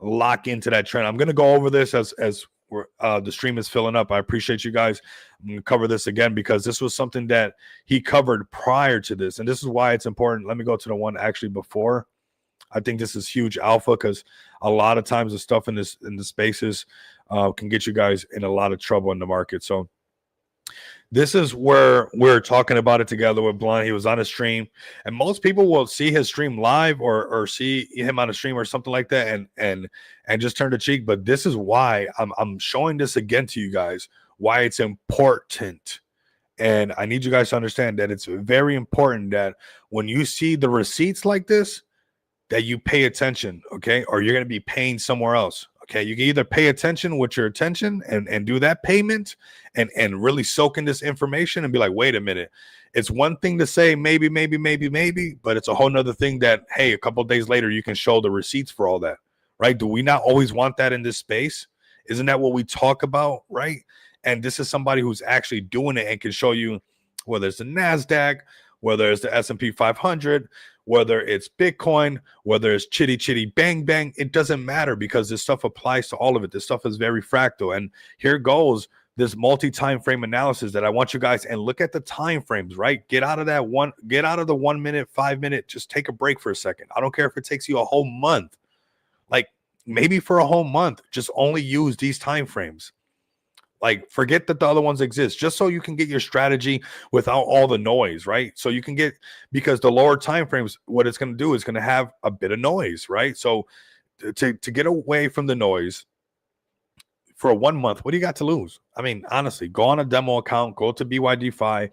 lock into that trend. I'm going to go over this as the stream is filling up. I appreciate you guys. I'm going to cover this again because this was something that he covered prior to this, and this is why it's important. Let me go to the one actually before. I think this is huge alpha because a lot of times the stuff in the spaces can get you guys in a lot of trouble in the market. So this is where we're talking about it together with Blunt. He was on a stream, and most people will see his stream live or see him on a stream or something like that and just turn the cheek. But this is why I'm showing this again to you guys, why it's important. And I need you guys to understand that it's very important that when you see the receipts like this, that you pay attention, okay? Or you're going to be paying somewhere else, okay? You can either pay attention with your attention and do that payment and really soak in this information and be like, wait a minute. It's one thing to say maybe, but it's a whole nother thing that, hey, a couple of days later, you can show the receipts for all that, right? Do we not always want that in this space? Isn't that what we talk about, right? And this is somebody who's actually doing it and can show you whether it's the NASDAQ, whether it's the S&P 500, whether it's Bitcoin, whether it's chitty bang bang, it doesn't matter because this stuff applies to all of it. This stuff is very fractal. And here goes this multi-time frame analysis that I want you guys, and look at the time frames, right? Get out of the 1 minute, 5 minute, just take a break for a second. I don't care if it takes you a whole month. Like, maybe for a whole month, just only use these time frames. Like, forget that the other ones exist, just so you can get your strategy without all the noise, right? So you can get, because the lower time frames, what it's going to do is going to have a bit of noise, right? So to get away from the noise for 1 month, what do you got to lose? I mean, honestly, go on a demo account, go to BYDFi,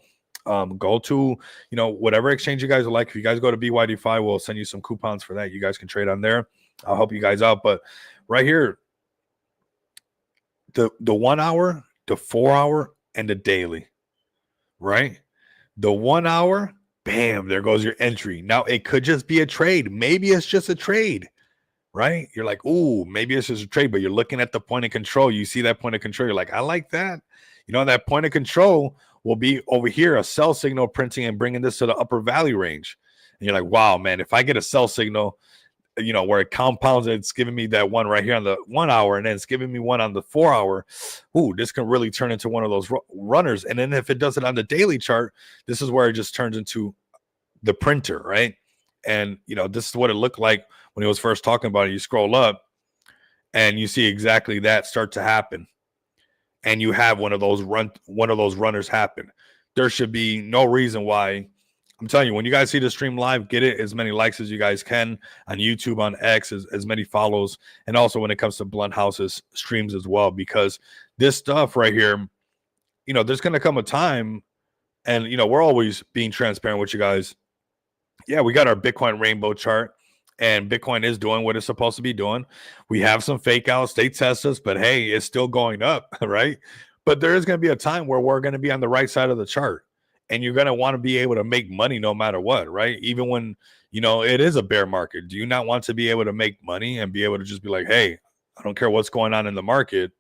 go to, whatever exchange you guys like. If you guys go to BYDFi, we'll send you some coupons for that. You guys can trade on there. I'll help you guys out. But right here, the 1 hour, the 4 hour, and the daily, right? The 1 hour, bam, there goes your entry. Now, it could just be a trade. Maybe it's just a trade, right? You're like, ooh, maybe it's just a trade, but you're looking at the point of control. You see that point of control. You're like, I like that. That point of control will be over here, a sell signal printing and bringing this to the upper value range. And you're like, wow, man, if I get a sell signal, where it compounds, it's giving me that one right here on the 1 hour, and then it's giving me one on the 4 hour. Ooh, this can really turn into one of those runners. And then if it does it on the daily chart, this is where it just turns into the printer, right? And, this is what it looked like when he was first talking about it. You scroll up and you see exactly that start to happen. And you have one of those runners happen. There should be no reason why. I'm telling you, when you guys see the stream live, get it as many likes as you guys can on YouTube, on X, as many follows, and also when it comes to Blunt House's streams as well, because this stuff right here, there's going to come a time, and, we're always being transparent with you guys. Yeah, we got our Bitcoin rainbow chart, and Bitcoin is doing what it's supposed to be doing. We have some fake outs. They test us, but hey, it's still going up, right? But there is going to be a time where we're going to be on the right side of the chart. and you're going to want to be able to make money no matter what, right? Even when, it is a bear market. Do you not want to be able to make money and be able to just be like, hey, I don't care what's going on in the market.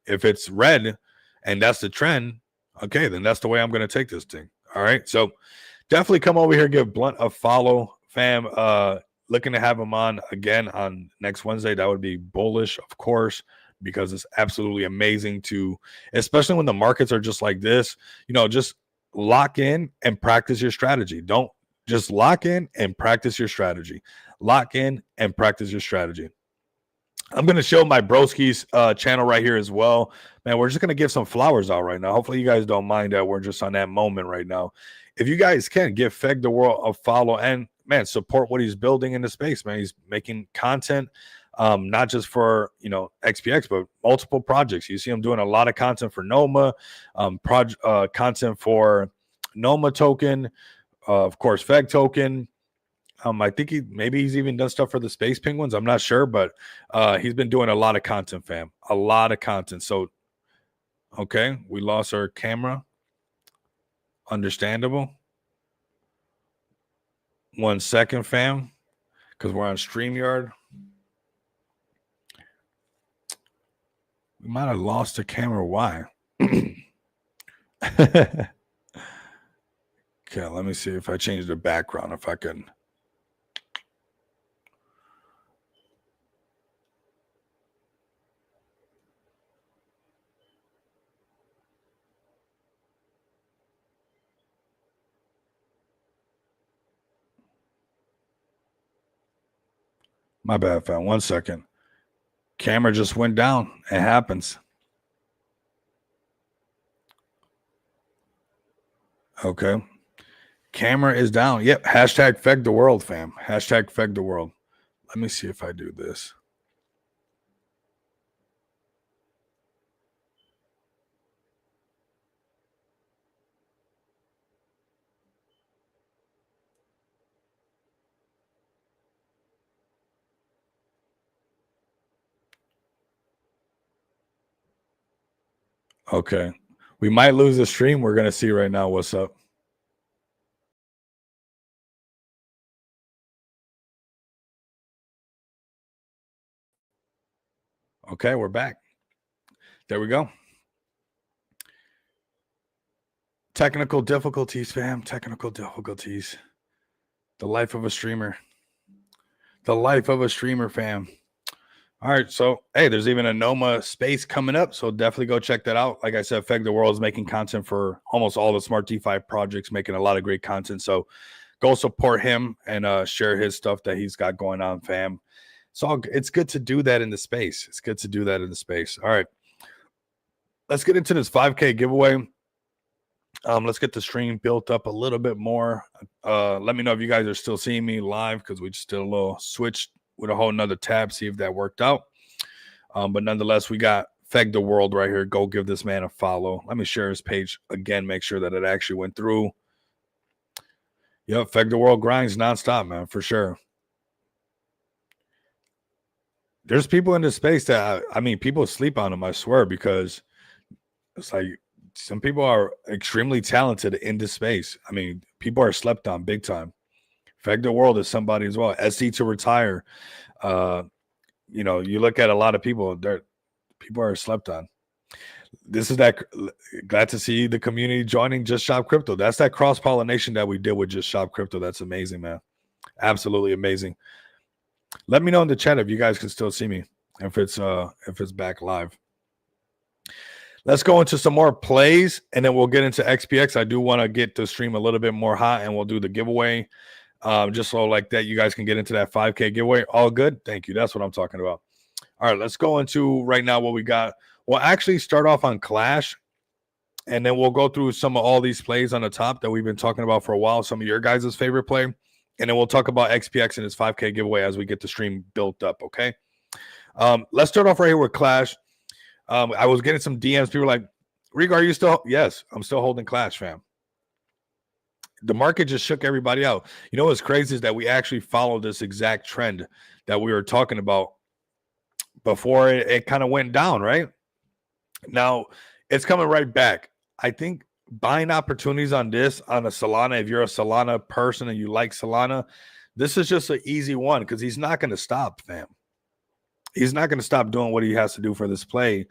If it's red and that's the trend, okay, then that's the way I'm going to take this thing. All right. So definitely come over here, give Blunt a follow, fam. Looking to have him on again on next Wednesday. That would be bullish, of course, because it's absolutely amazing especially when the markets are just like this, just lock in and practice your strategy. Don't just lock in and practice your strategy. Lock in and practice your strategy. I'm going to show my broski's channel right here as well. Man, we're just going to give some flowers out right now. Hopefully you guys don't mind that we're just on that moment right now. If you guys can, give Feg the World a follow and, man, support what he's building in the space, man. He's making content, not just for, XPX, but multiple projects. You see him doing a lot of content for Noma, content for Noma token, of course, Feg token. I think he's even done stuff for the Space Penguins. I'm not sure, but he's been doing a lot of content, fam. A lot of content. So, okay, we lost our camera. Understandable. 1 second, fam, because we're on StreamYard. We might have lost the camera. Why? Okay, let me see if I change the background, if I can. My bad, fam. 1 second. Camera just went down. It happens. Okay. Camera is down. Yep. Hashtag Feg the World, fam. Hashtag Feg the World. Let me see if I do this. Okay. We might lose the stream. We're going to see right now what's up. Okay, we're back. There we go. Technical difficulties, fam. Technical difficulties. The life of a streamer. The life of a streamer, fam. All right, so hey, there's even a Noma space coming up, so definitely go check that out. Like I said, Feg the World is making content for almost all the Smart DeFi projects, making a lot of great content. So go support him and share his stuff that he's got going on, fam. So it's good to do that in the space. It's good to do that in the space. All right, let's get into this 5K giveaway. Let's get the stream built up a little bit more. Let me know if you guys are still seeing me live, because we just did a little switch with a whole nother tab, see if that worked out. But nonetheless, we got Feg the World right here. Go give this man a follow. Let me share his page again, make sure that it actually went through. Yep, Feg the World grinds nonstop, man, for sure. There's people in this space that, people sleep on him, I swear, because it's like some people are extremely talented in this space. People are slept on big time. Feg the World is somebody as well. SC to retire. You look at a lot of people, people are slept on. This is that. Glad to see the community joining Just Shop Crypto. That's that cross-pollination that we did with Just Shop Crypto. That's amazing, man. Absolutely amazing. Let me know in the chat if you guys can still see me, if it's back live. Let's go into some more plays, and then we'll get into XPX. I do want to get the stream a little bit more hot, and we'll do the giveaway. Just so like that you guys can get into that 5K giveaway. All good. Thank you. That's what I'm talking about. All right, let's go into right now what we got. We'll actually start off on Clash, and then we'll go through some of all these plays on the top that we've been talking about for a while, some of your guys' favorite play, and then we'll talk about XPX and his 5K giveaway as we get the stream built up, okay? Let's start off right here with Clash. I was getting some DMs. People were like, Rico, are you still? Yes, I'm still holding Clash, fam. The market just shook everybody out. You know what's crazy is that we actually followed this exact trend that we were talking about before it kind of went down, right? Now, it's coming right back. I think buying opportunities on this on a Solana. If you're a Solana person and you like Solana, this is just an easy one because he's not going to stop, fam. He's not going to stop doing what he has to do for this play.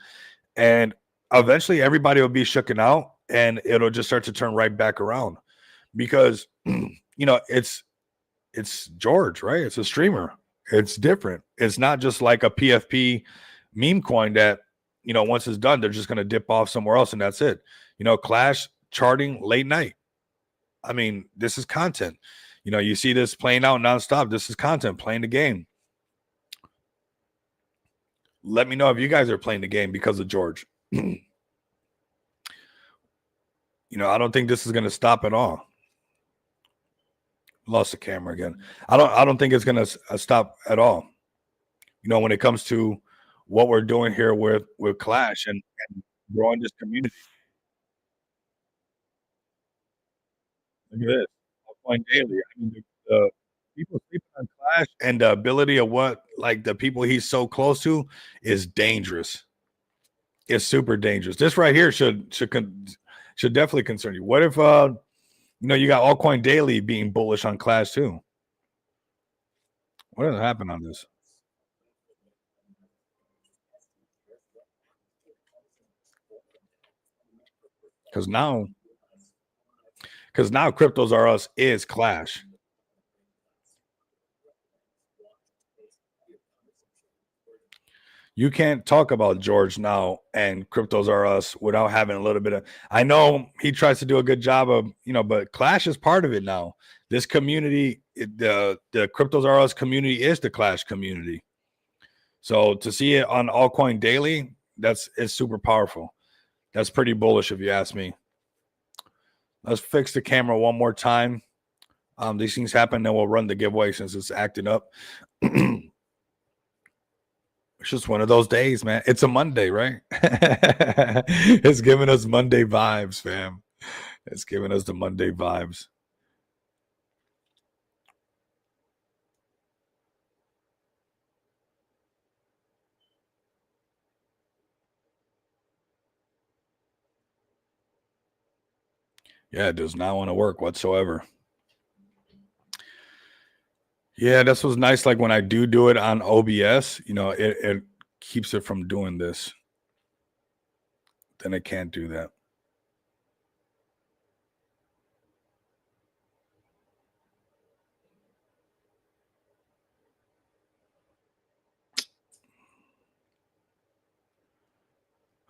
And eventually everybody will be shooken out and it'll just start to turn right back around because, it's George, right? It's a streamer. It's different. It's not just like a PFP meme coin that, once it's done, they're just going to dip off somewhere else and that's it. Clash charting late night. I mean, this is content. You see this playing out nonstop. This is content, playing the game. Let me know if you guys are playing the game because of George. I don't think this is going to stop at all. Lost the camera again. I don't think it's going to stop at all. When it comes to what we're doing here with Clash and growing this community. Look at this. Altcoin Daily. I mean, the people sleeping on Clash and the ability of what like the people he's so close to is dangerous. It's super dangerous. This right here should definitely concern you. What if you got Altcoin Daily being bullish on Clash too? What has happened on this? Because now Cryptos R Us is Clash. You can't talk about George now and Cryptos R Us without having a little bit of. I know he tries to do a good job of, but Clash is part of it now. This community, the Cryptos R Us community is the Clash community. So to see it on Altcoin Daily, it's super powerful. That's pretty bullish if you ask me. Let's fix the camera one more time. These things happen, then we'll run the giveaway since it's acting up. It's just one of those days, man. It's a Monday, right? It's giving us Monday vibes, fam. It's giving us the Monday vibes. Yeah, it does not want to work whatsoever. Yeah, this was nice. Like when I do it on OBS, it keeps it from doing this. Then it can't do that.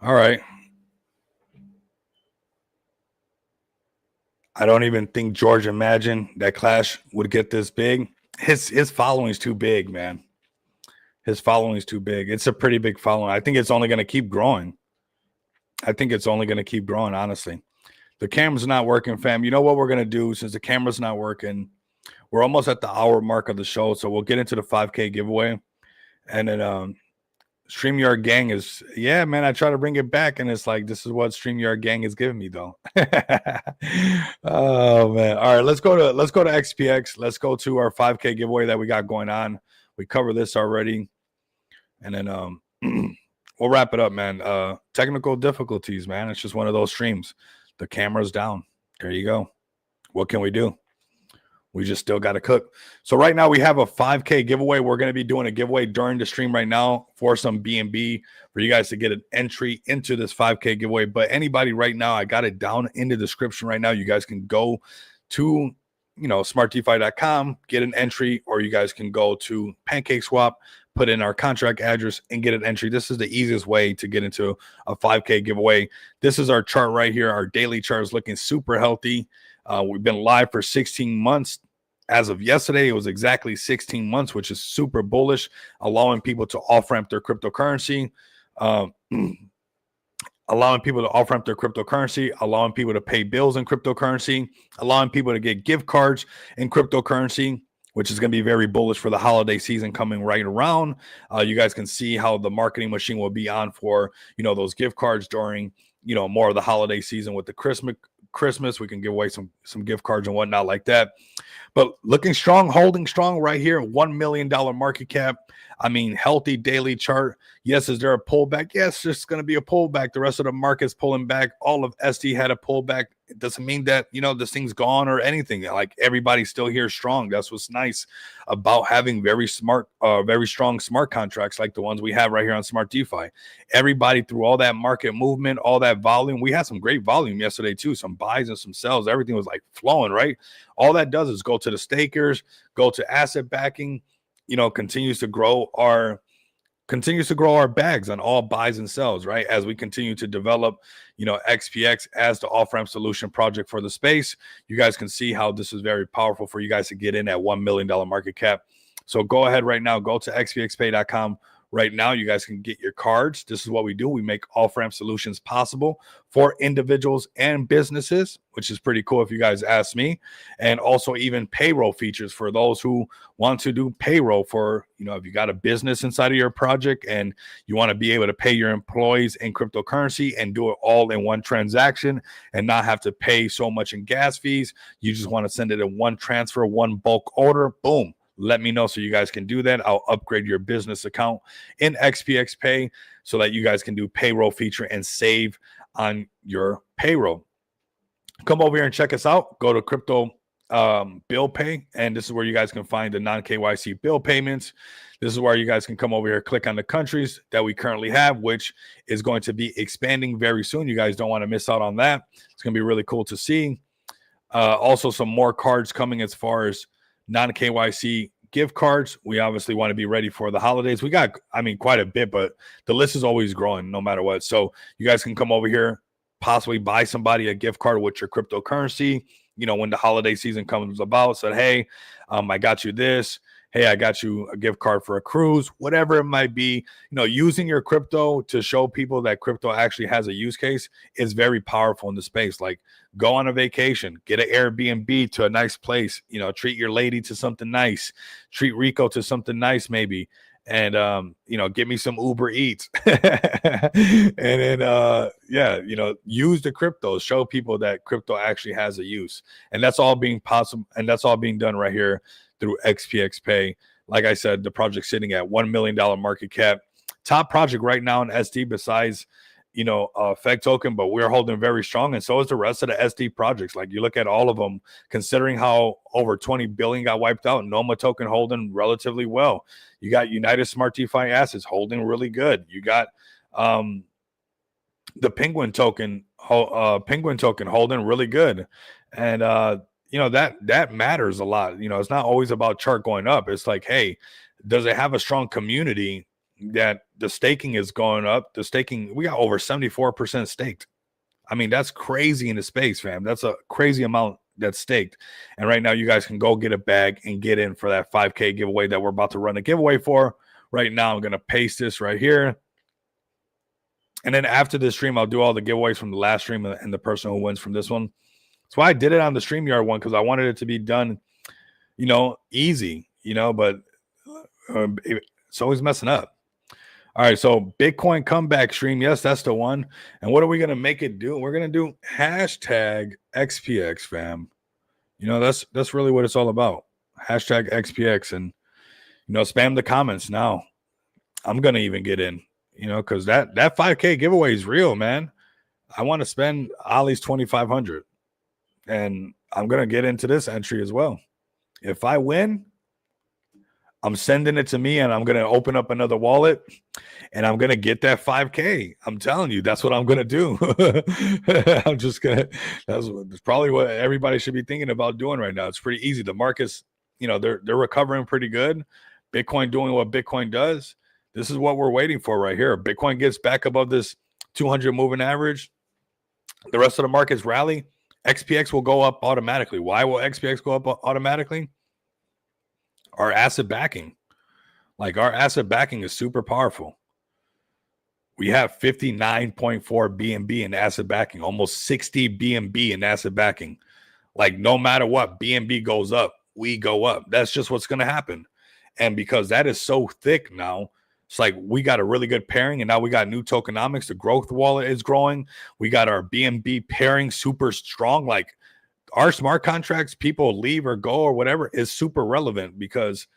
All right. I don't even think George imagined that Clash would get this big. His following is too big, man. His following is too big. It's a pretty big following. I think it's only going to keep growing. Honestly. The camera's not working, fam. You know what we're going to do since the camera's not working? We're almost at the hour mark of the show, so we'll get into the 5K giveaway. And then StreamYard Gang is, yeah, man, I try to bring it back, and it's like, this is what StreamYard Gang is giving me, though. Oh, man. All right, let's go to XPX. Let's go to our 5K giveaway that we got going on. We covered this already. And then we'll wrap it up, man. Technical difficulties, man. It's just one of those streams. The camera's down. There you go. What can we do? We just still got to cook. So right now we have a 5K giveaway. We're going to be doing a giveaway during the stream right now for some BNB for you guys to get an entry into this 5K giveaway. But anybody right now, I got it down in the description right now. You guys can go to, smartdefi.com, get an entry, or you guys can go to PancakeSwap, put in our contract address and get an entry. This is the easiest way to get into a 5K giveaway. This is our chart right here. Our daily chart is looking super healthy. We've been live for 16 months. As of yesterday, it was exactly 16 months, which is super bullish, allowing people to off-ramp their cryptocurrency, allowing people to pay bills in cryptocurrency, allowing people to get gift cards in cryptocurrency, which is going to be very bullish for the holiday season coming right around. You guys can see how the marketing machine will be on for, those gift cards during, more of the holiday season with the Christmas. We can give away some gift cards and whatnot like that. But looking strong, holding strong right here, $1 million market cap. I mean, healthy daily chart. Yes, is there a pullback? Yes, there's going to be a pullback. The rest of the market's pulling back. All of SD had a pullback. It doesn't mean that, this thing's gone or anything. Like, everybody's still here strong. That's what's nice about having very strong smart contracts like the ones we have right here on Smart DeFi. Everybody, through all that market movement, all that volume, we had some great volume yesterday too. Some buys and some sells. Everything was like flowing, right? All that does is go to the stakers, go to asset backing, continues to grow our bags on all buys and sells, right? As we continue to develop, XPX as the off-ramp solution project for the space. You guys can see how this is very powerful for you guys to get in at $1 million market cap. So go ahead right now, go to xpxpay.com. Right now, you guys can get your cards. This is what we do. We make off-ramp solutions possible for individuals and businesses, which is pretty cool if you guys ask me. And also even payroll features for those who want to do payroll for, if you got a business inside of your project and you want to be able to pay your employees in cryptocurrency and do it all in one transaction and not have to pay so much in gas fees. You just want to send it in one transfer, one bulk order. Boom. Let me know so you guys can do that. I'll upgrade your business account in XPX Pay so that you guys can do payroll feature and save on your payroll. Come over here and check us out. Go to Crypto Bill Pay, and this is where you guys can find the non-KYC bill payments. This is where you guys can come over here, click on the countries that we currently have, which is going to be expanding very soon. You guys don't want to miss out on that. It's going to be really cool to see. Also, some more cards coming as far as non-KYC gift cards. We obviously want to be ready for the holidays. We got, quite a bit, but the list is always growing no matter what. So you guys can come over here, possibly buy somebody a gift card with your cryptocurrency. When the holiday season comes about, said, hey, I got you this. Hey, I got you a gift card for a cruise, whatever it might be. Using your crypto to show people that crypto actually has a use case is very powerful in the space. Like, go on a vacation, get an Airbnb to a nice place, treat your lady to something nice, treat Rico to something nice maybe, and get me some Uber Eats. And then use the crypto, show people that crypto actually has a use. And that's all being possible, and that's all being done right here through XPX Pay. Like I said, the project's sitting at $1 million market cap. Top project right now in SD besides, FEG token, but we're holding very strong. And so is the rest of the SD projects. Like, you look at all of them, considering how over 20 billion got wiped out, Noma token holding relatively well. You got United Smart DeFi Assets holding really good. You got the Penguin token holding really good. And, that matters a lot. It's not always about chart going up. It's like, hey, does it have a strong community that the staking is going up? The staking, we got over 74% staked. That's crazy in the space, fam. That's a crazy amount that's staked. And right now, you guys can go get a bag and get in for that 5K giveaway that we're about to run a giveaway for. Right now, I'm going to paste this right here. And then after this stream, I'll do all the giveaways from the last stream and the person who wins from this one. That's why I did it on the StreamYard one, because I wanted it to be done, easy, but it's always messing up. All right, so Bitcoin comeback stream. Yes, that's the one. And what are we going to make it do? We're going to do hashtag XPX, fam. That's really what it's all about. Hashtag XPX. And, spam the comments now. I'm going to even get in, because that 5K giveaway is real, man. I want to spend Ollie's 2,500. And I'm going to get into this entry as well. If I win, I'm sending it to me, and I'm going to open up another wallet, and I'm going to get that 5K. I'm telling you, that's what I'm going to do. I'm just going to, that's probably what everybody should be thinking about doing right now. It's pretty easy. The markets, they're recovering pretty good. Bitcoin doing what Bitcoin does. This is what we're waiting for right here. Bitcoin gets back above this 200 moving average. The rest of the markets rally. XPX will go up automatically. Why will XPX go up automatically? Our asset backing. Our asset backing is super powerful. We have 59.4 BNB in asset backing, almost 60 BNB in asset backing. No matter what, BNB goes up, we go up. That's just what's going to happen. And because that is so thick now, it's like we got a really good pairing, and now we got new tokenomics. The growth wallet is growing. We got our BNB pairing super strong. Our smart contracts, people leave or go or whatever, is super relevant because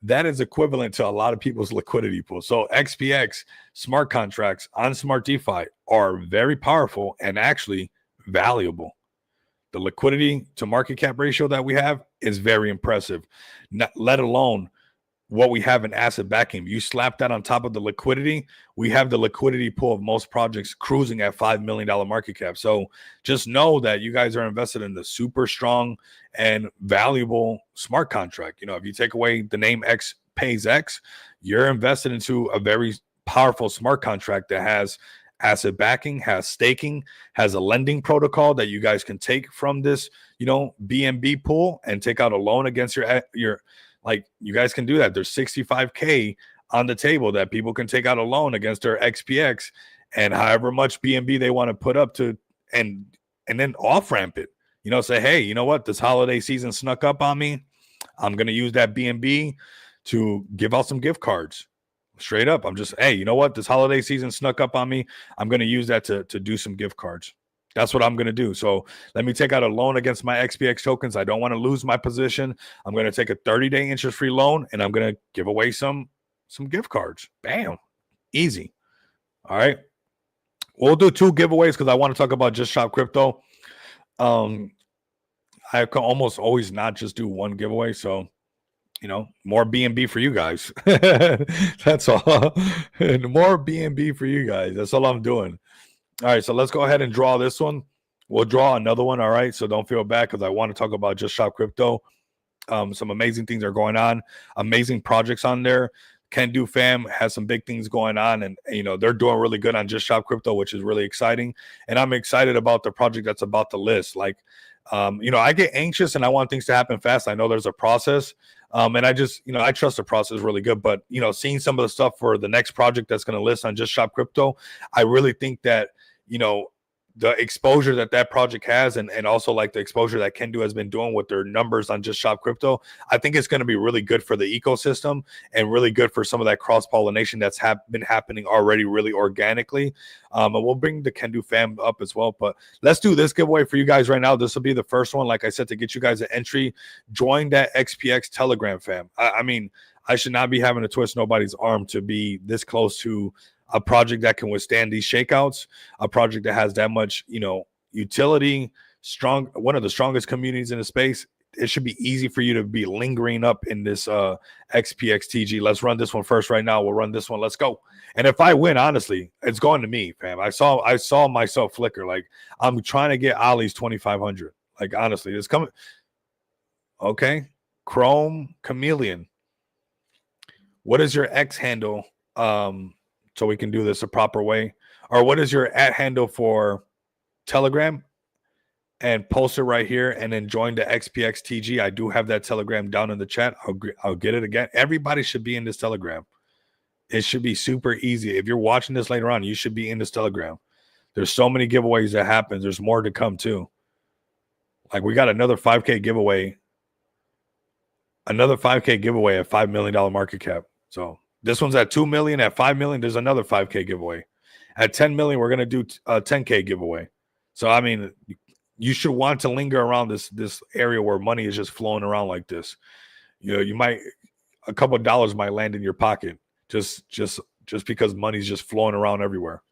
that is equivalent to a lot of people's liquidity pool. So XPX smart contracts on Smart DeFi are very powerful and actually valuable. The liquidity to market cap ratio that we have is very impressive, not, let alone what we have in asset backing. You slap that on top of the liquidity, we have the liquidity pool of most projects cruising at $5 million market cap. So just know that you guys are invested in the super strong and valuable smart contract. You know, if you take away the name X pays X, you're invested into a very powerful smart contract that has asset backing, has staking, has a lending protocol that you guys can take from this, you know, BNB pool and take out a loan against your like, you guys can do that. There's 65K on the table that people can take out a loan against their XPX and however much BNB they want to put up to, and then off ramp it, you know, say, hey, you know what, this holiday season snuck up on me. I'm going to use that BNB to give out some gift cards. Straight up. I'm just, hey, you know what, this holiday season snuck up on me. I'm going to use that to do some gift cards. That's what I'm going to do. So let me take out a loan against my XPX tokens. I don't want to lose my position. I'm going to take a 30-day interest-free loan, and I'm going to give away some gift cards. Bam. Easy. All right. We'll do 2 giveaways because I want to talk about Just Shop Crypto. I can almost always not just do 1 giveaway. So, you know, more BNB for you guys. That's all. And more BNB for you guys. That's all I'm doing. All right, so let's go ahead and draw this one. We'll draw another one, all right? So don't feel bad because I want to talk about Just Shop Crypto. Some amazing things are going on, amazing projects on there. Can Do Fam has some big things going on, and you know, they're doing really good on Just Shop Crypto, which is really exciting. And I'm excited about the project that's about to list. Like, you know, I get anxious and I want things to happen fast. I know there's a process. And I just, you know, I trust the process really good. But, you know, seeing some of the stuff for the next project that's going to list on Just Shop Crypto, I really think that, you know, the exposure that project has and also like the exposure that Can Do has been doing with their numbers on Just Shop Crypto, I think it's going to be really good for the ecosystem and really good for some of that cross-pollination that's been happening already really organically. And we'll bring the Can Do fam up as well. But let's do this giveaway for you guys right now. This will be the first one, like I said, to get you guys an entry. Join that XPX Telegram fam. I mean, I should not be having to twist nobody's arm to be this close to a project that can withstand these shakeouts, a project that has that much, you know, utility, strong, one of the strongest communities in the space. It should be easy for you to be lingering up in this XPXTG. Let's run this one first right now. We'll run this one. Let's go. And if I win, honestly, it's going to me, fam. I saw myself flicker. Like, I'm trying to get Ollie's 2,500. Like, honestly, it's coming. Okay. Chrome Chameleon. What is your X handle? So we can do this a proper way. Or what is your @ handle for Telegram? And post it right here and then join the XPXTG. I do have that Telegram down in the chat. I'll get it again. Everybody should be in this Telegram. It should be super easy. If you're watching this later on, you should be in this Telegram. There's so many giveaways that happen. There's more to come too. Like, we got another 5K giveaway. Another 5K giveaway at $5 million market cap. So this one's at 2 million. At 5 million, there's another 5K giveaway. At 10 million, we're going to do a 10K giveaway. So, I mean, you should want to linger around this area where money is just flowing around like this. You know, you might, a couple of dollars might land in your pocket just because money's just flowing around everywhere.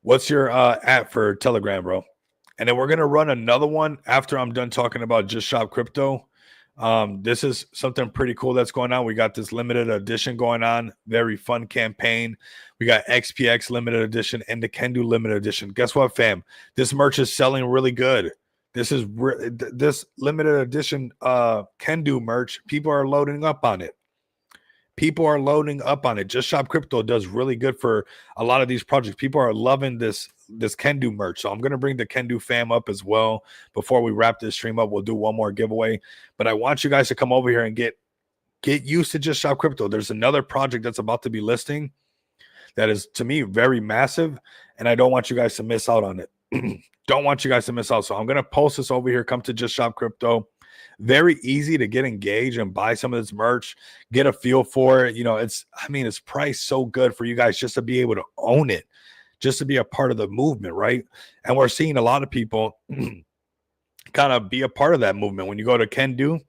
What's your @ for Telegram, bro? And then we're going to run another one after I'm done talking about Just Shop Crypto. This is something pretty cool that's going on. We got this limited edition going on. Very fun campaign. We got XPX limited edition and the Can Do limited edition. Guess what, fam? This merch is selling really good. This is this limited edition Can Do merch. People are loading up on it. Just Shop Crypto does really good for a lot of these projects. People are loving this Can Do merch. So I'm going to bring the Can Do fam up as well. Before we wrap this stream up, we'll do one more giveaway. But I want you guys to come over here and get used to Just Shop Crypto. There's another project that's about to be listing that is, to me, very massive. And I don't want you guys to miss out on it. Don't want you guys to miss out. So I'm going to post this over here. Come to Just Shop Crypto. Very easy to get engaged and buy some of this merch, get a feel for it. You know, it's priced so good for you guys just to be able to own it, just to be a part of the movement, right? And we're seeing a lot of people kind of be a part of that movement. When you go to Can Do,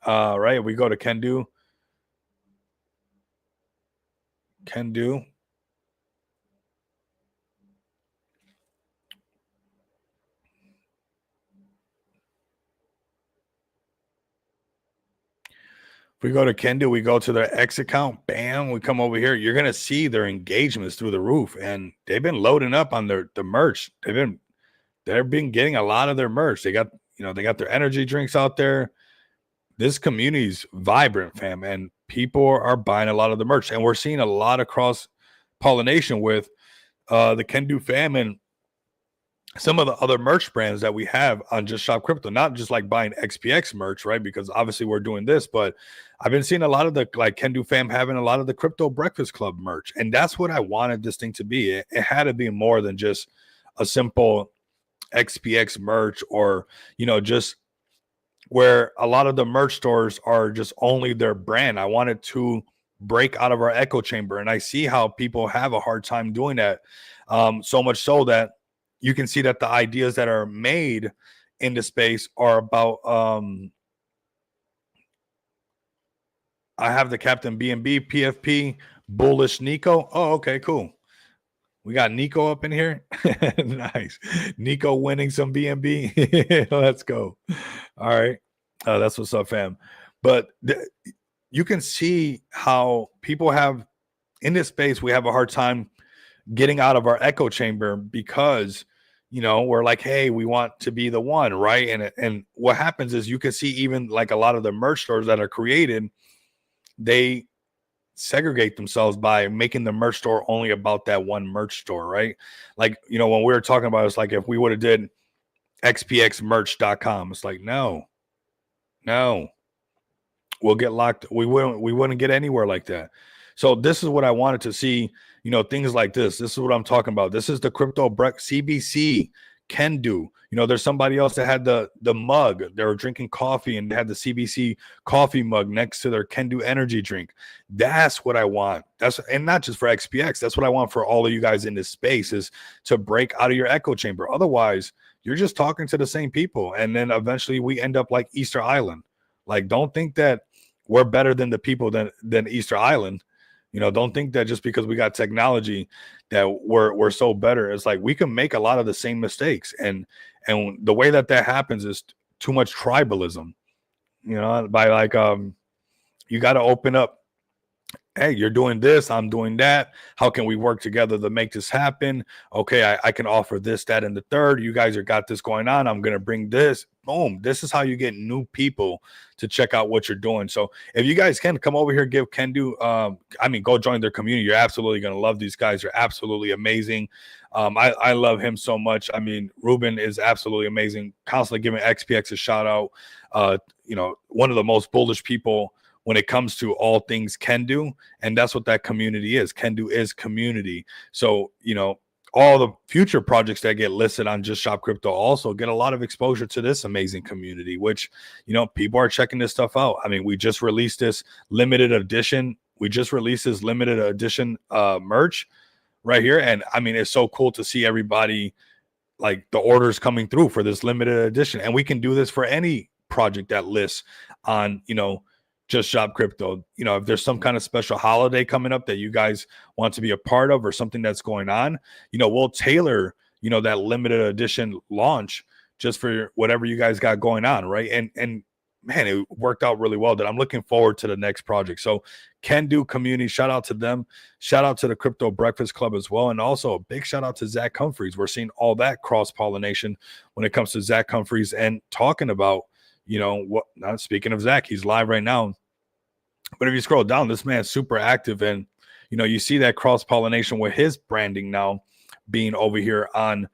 Right. We go to Kendu. Kendu. If we go to Kendu, we go to their X account. Bam, we come over here. You're gonna see their engagements through the roof, and they've been loading up on the merch. They've been getting a lot of their merch. They got they got their energy drinks out there. This community's vibrant, fam, and people are buying a lot of the merch, and we're seeing a lot of cross pollination with the Kendu fam and some of the other merch brands that we have on Just Shop Crypto, not just like buying XPX merch, right? Because obviously we're doing this, but I've been seeing a lot of the like Kendu fam having a lot of the Crypto Breakfast Club merch. And that's what I wanted this thing to be. It had to be more than just a simple XPX merch or, just where a lot of the merch stores are just only their brand. I wanted to break out of our echo chamber. And I see how people have a hard time doing that. So much so that you can see that the ideas that are made in the space are about I have the Captain BNB PFP bullish Nico. Oh, okay, cool. We got Nico up in here. Nice. Nico winning some BNB. Let's go. All right. That's what's up, fam. But you can see how people have in this space, we have a hard time getting out of our echo chamber because we're like, hey, we want to be the one, right? And what happens is you can see even like a lot of the merch stores that are created, they segregate themselves by making the merch store only about that one merch store, right? Like, when we were talking about it's like if we would have did xpxmerch.com, it's like no, we'll get locked. We wouldn't get anywhere like that. So this is what I wanted to see, things like this. This is what I'm talking about. This is the Crypto CBC Kendu. There's somebody else that had the mug. They were drinking coffee and they had the CBC coffee mug next to their Kendu energy drink. That's what I want. And not just for XPX. That's what I want for all of you guys in this space is to break out of your echo chamber. Otherwise, you're just talking to the same people. And then eventually we end up like Easter Island. Like, don't think that we're better than the people than Easter Island. Don't think that just because we got technology that we're so better. It's like we can make a lot of the same mistakes. And the way that happens is too much tribalism, by like you got to open up. Hey, you're doing this, I'm doing that. How can we work together to make this happen? Okay, I can offer this, that, and the third. You guys are got this going on. I'm gonna bring this. Boom. This is how you get new people to check out what you're doing. So if you guys can come over here, give Kendu, go join their community. You're absolutely gonna love these guys. They're absolutely amazing. I love him so much. I mean, Ruben is absolutely amazing. Constantly giving XPX a shout out. One of the most bullish people when it comes to all things Kendu, and that's what that community is. Kendu is community. So, all the future projects that get listed on Just Shop Crypto also get a lot of exposure to this amazing community, which, people are checking this stuff out. I mean, we just released this limited edition. Merch right here. And I mean, it's so cool to see everybody, like the orders coming through for this limited edition. And we can do this for any project that lists on, Just Shop Crypto. If there's some kind of special holiday coming up that you guys want to be a part of or something that's going on, we'll tailor, that limited edition launch just for whatever you guys got going on, right? And man, it worked out really well. That I'm looking forward to the next project. So Kendu community, shout out to them. Shout out to the Crypto Breakfast Club as well. And also a big shout out to Zach Humphreys. We're seeing all that cross-pollination when it comes to Zach Humphreys and talking about, not speaking of Zach, he's live right now. But if you scroll down, this man's super active. And, you see that cross-pollination with his branding now being over here on,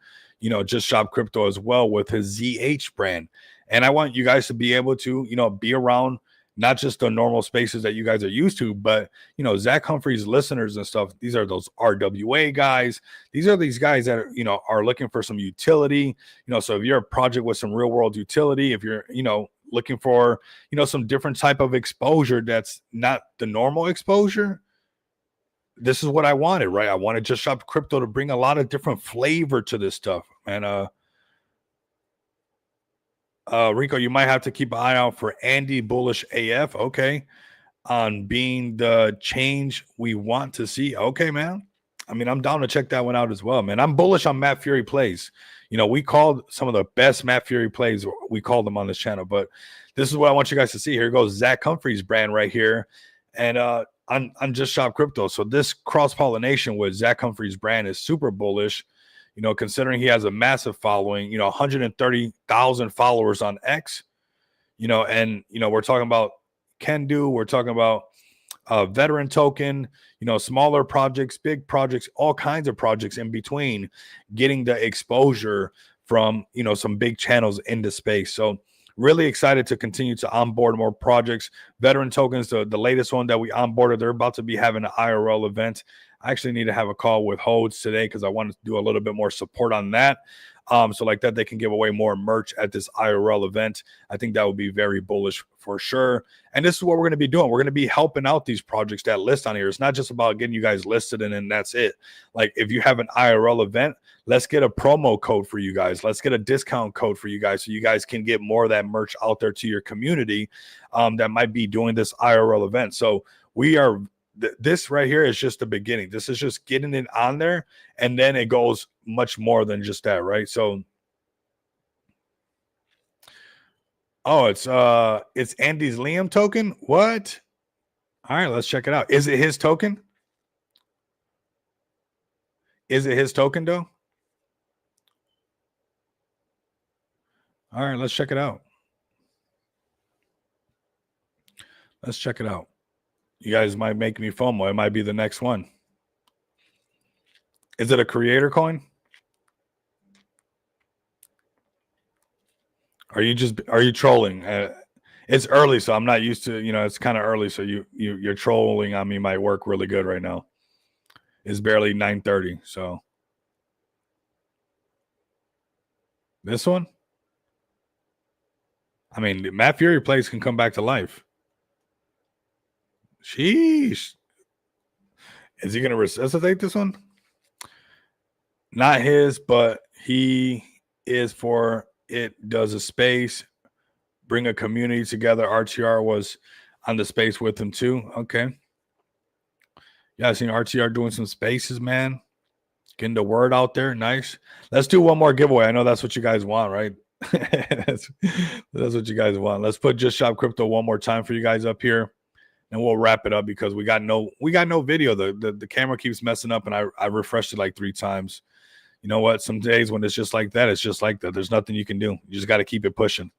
Just Shop Crypto as well with his ZH brand. And I want you guys to be able to, be around not just the normal spaces that you guys are used to, but, Zach Humphreys listeners and stuff. These are those RWA guys. These are these guys that, are looking for some utility, so if you're a project with some real world utility, if you're, looking for, some different type of exposure that's not the normal exposure, this is what I wanted, right? I wanted Just Shop Crypto to bring a lot of different flavor to this stuff. And Rico, you might have to keep an eye out for Andy Bullish AF. Okay. On being the change we want to see. Okay, man. I mean, I'm down to check that one out as well, man. I'm bullish on Matt Fury plays. You know, we called some of the best Matt Fury plays. We called them on this channel, but this is what I want you guys to see. Here goes Zach Humphrey's brand right here. And on Just Shop Crypto. So this cross-pollination with Zach Humphrey's brand is super bullish, you know, considering he has a massive following, you know, 130,000 followers on X, you know, and, you know, we're talking about Kendu, we're talking about Veteran Token, you know, smaller projects, big projects, all kinds of projects in between, getting the exposure from, you know, some big channels into space. So really excited to continue to onboard more projects. Veteran Tokens, the latest one that we onboarded, they're about to be having an IRL event. I actually need to have a call with Hodes today because I wanted to do a little bit more support on that. So like that, they can give away more merch at this IRL event. I think that would be very bullish for sure. And this is what we're going to be doing. We're going to be helping out these projects that list on here. It's not just about getting you guys listed and then that's it. Like if you have an IRL event, let's get a promo code for you guys. Let's get a discount code for you guys so you guys can get more of that merch out there to your community that might be doing this IRL event. So we are this right here is just the beginning. This is just getting it on there, and then it goes much more than just that, right? So oh, it's Andy's Liam token. What? All right, let's check it out. Is it his token? Is it his token though? All right, let's check it out. Let's check it out. You guys might make me FOMO. It might be the next one. Is it a creator coin? Are you trolling? It's early, so I'm not used to, you know, it's kind of early. So you're trolling on me might work really good right now. It's barely 9:30. So this one, I mean, Matt Fury plays can come back to life. Sheesh. Is he going to resuscitate this one? Not his, but he is for it. Does a space, bring a community together. RTR was on the space with him too. Okay. Yeah, I seen RTR doing some spaces, man. Getting the word out there. Nice. Let's do one more giveaway. I know that's what you guys want, right? that's what you guys want. Let's put Just Shop Crypto one more time for you guys up here. And we'll wrap it up because we got no video. The camera keeps messing up, and I refreshed it like 3 times. You know what? Some days when it's just like that, it's just like that. There's nothing you can do. You just got to keep it pushing.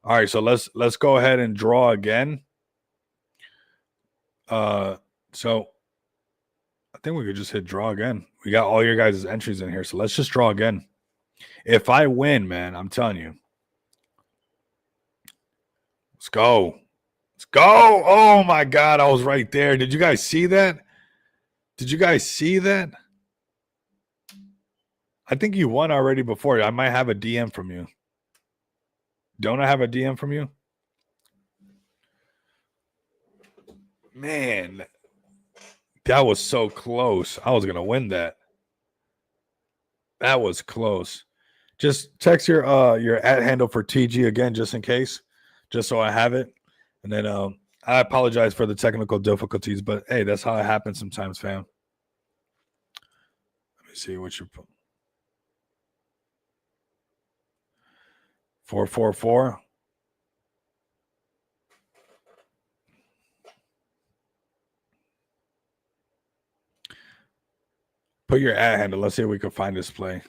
All right, so let's go ahead and draw again. So I think we could just hit draw again. We got all your guys' entries in here, so let's just draw again. If I win, man, I'm telling you. Let's go. Let's go. Oh my God, I was right there. Did you guys see that? Did you guys see that? I think you won already before. I might have a DM from you. Don't I have a DM from you? Man, that was so close. I was going to win that. That was close. Just text your @ handle for TG again, just in case, just so I have it. And then I apologize for the technical difficulties, but hey, that's how it happens sometimes, fam. Let me see what you're putting. 444. Put your @ handle. Let's see if we can find this play.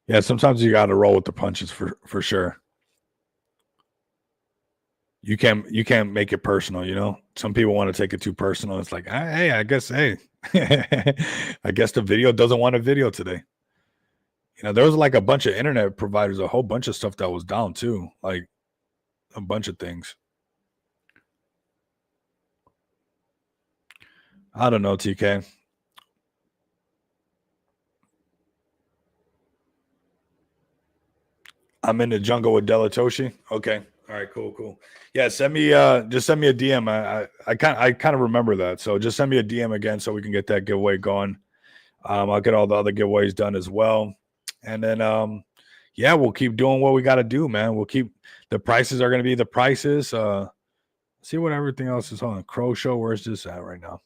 Yeah, sometimes you got to roll with the punches for sure. You can't make it personal, you know. Some people want to take it too personal. It's like, hey, I guess, hey, I guess the video doesn't want a video today. You know, there was like a bunch of internet providers, a whole bunch of stuff that was down too, like a bunch of things. I don't know, TK. I'm in the jungle with Delatoshi. Okay. All right, cool. Yeah, send me just send me a DM. I kind of remember that. So just send me a DM again so we can get that giveaway going. I'll get all the other giveaways done as well. And then yeah, we'll keep doing what we got to do, man. We'll keep the prices are going to be the prices. See what everything else is on. Crow Show, where's this at right now?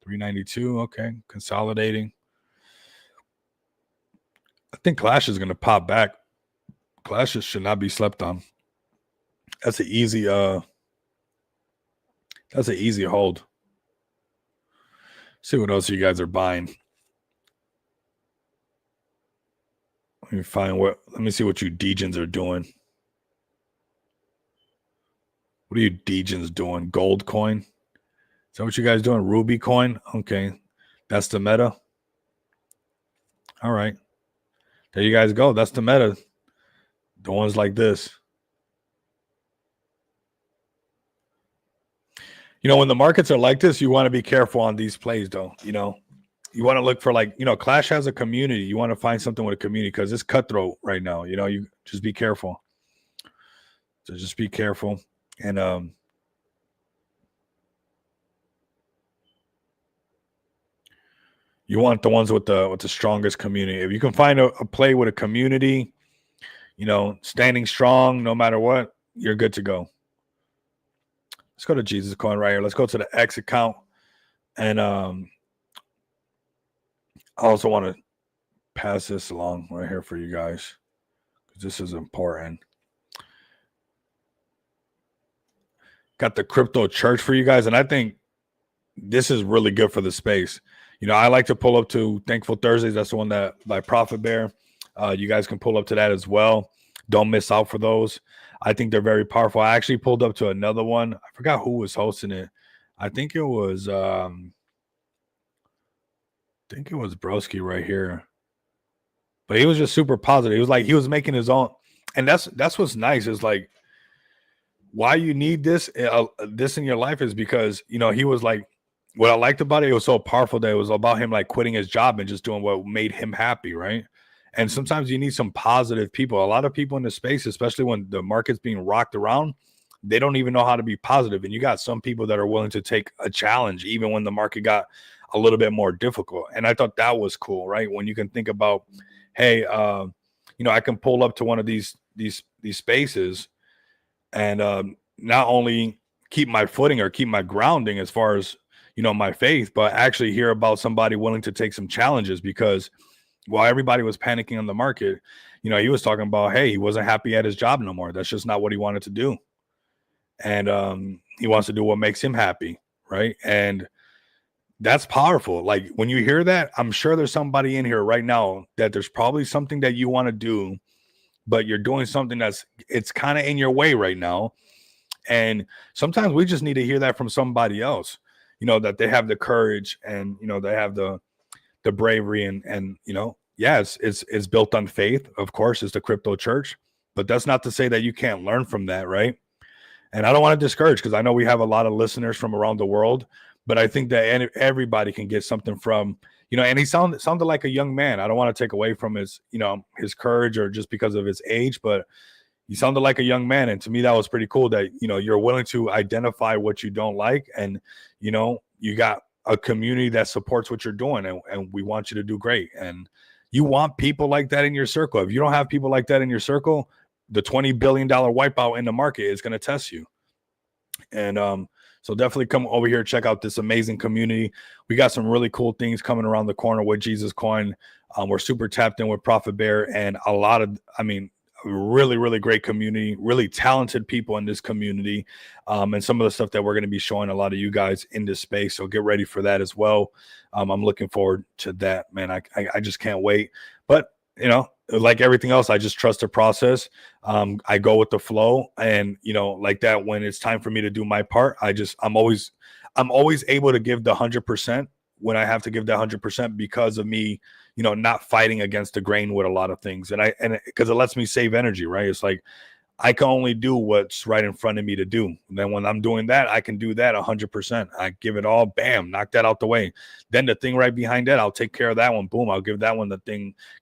392. Okay, consolidating. I think Clash is going to pop back. Clashes should not be slept on. That's an easy hold. See what else you guys are buying. Let me see what you Degens are doing. What are you Degens doing? Gold coin? Is that what you guys doing? Ruby coin? Okay. That's the meta. All right. There you guys go. That's the meta. The ones like this. You know, when the markets are like this, you want to be careful on these plays, though. You know, you want to look for, like, you know, Clash has a community. You want to find something with a community because it's cutthroat right now. You know, you just be careful. So just be careful. And you want the ones with the strongest community. If you can find a play with a community, you know, standing strong no matter what, you're good to go. Let's go to Jesus Coin right here. Let's go to the X account. And I also want to pass this along right here for you guys because this is important. Got the crypto church for you guys. And I think this is really good for the space. You know, I like to pull up to Thankful Thursdays. That's the one that by Profit Bear. You guys can pull up to that as well. Don't miss out for those. I think they're very powerful. I actually pulled up to another one. I forgot who was hosting it. I think it was Broski right here. But he was just super positive. He was like, he was making his own. And that's what's nice is like, why you need this in your life is because, you know, he was like, what I liked about it, it was so powerful that it was about him like quitting his job and just doing what made him happy, right? And sometimes you need some positive people. A lot of people in the space, especially when the market's being rocked around, they don't even know how to be positive. And you got some people that are willing to take a challenge even when the market got a little bit more difficult. And I thought that was cool, right? When you can think about, hey, you know, I can pull up to one of these spaces and not only keep my footing or keep my grounding as far as, you know, my faith, but actually hear about somebody willing to take some challenges because while everybody was panicking on the market, you know, he was talking about, hey, he wasn't happy at his job no more. That's just not what he wanted to do. And he wants to do what makes him happy, right? And that's powerful. Like when you hear that, I'm sure there's somebody in here right now that there's probably something that you want to do, but you're doing something it's kind of in your way right now. And sometimes we just need to hear that from somebody else, you know, that they have the courage and, you know, they have the bravery and, you know, yes, it's built on faith. Of course, it's the crypto church, but that's not to say that you can't learn from that. Right. And I don't want to discourage because I know we have a lot of listeners from around the world, but I think that everybody can get something from, you know, and he sounded like a young man. I don't want to take away from his, you know, his courage or just because of his age, but he sounded like a young man. And to me, that was pretty cool that, you know, you're willing to identify what you don't like. And, you know, you got a community that supports what you're doing and we want you to do great. And you want people like that in your circle. If you don't have people like that in your circle, the $20 billion wipeout in the market is going to test you. And so definitely come over here, check out this amazing community. We got some really cool things coming around the corner with Jesus Coin. We're super tapped in with Profit Bear and a lot of, really, really great community, really talented people in this community. And some of the stuff that we're going to be showing a lot of you guys in this space. So get ready for that as well. I'm looking forward to that, man. I just can't wait. But, you know, like everything else, I just trust the process. I go with the flow and, you know, like that, when it's time for me to do my part, I'm always able to give the 100% when I have to give that 100% because of me, you know, not fighting against the grain with a lot of things. And because it lets me save energy, right? It's like, I can only do what's right in front of me to do. And then when I'm doing that, I can do that 100%. I give it all, bam, knock that out the way. Then the thing right behind that, I'll take care of that one. Boom. I'll give that one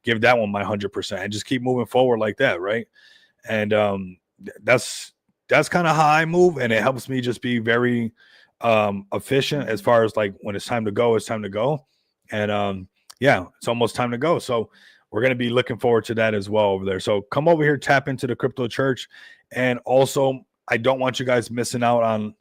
give that one my 100% and just keep moving forward like that. Right. And that's that's kind of how I move, and it helps me just be very efficient as far as like when it's time to go, it's time to go. And yeah, it's almost time to go. So we're going to be looking forward to that as well over there. So come over here, tap into the Crypto Church. And also, I don't want you guys missing out on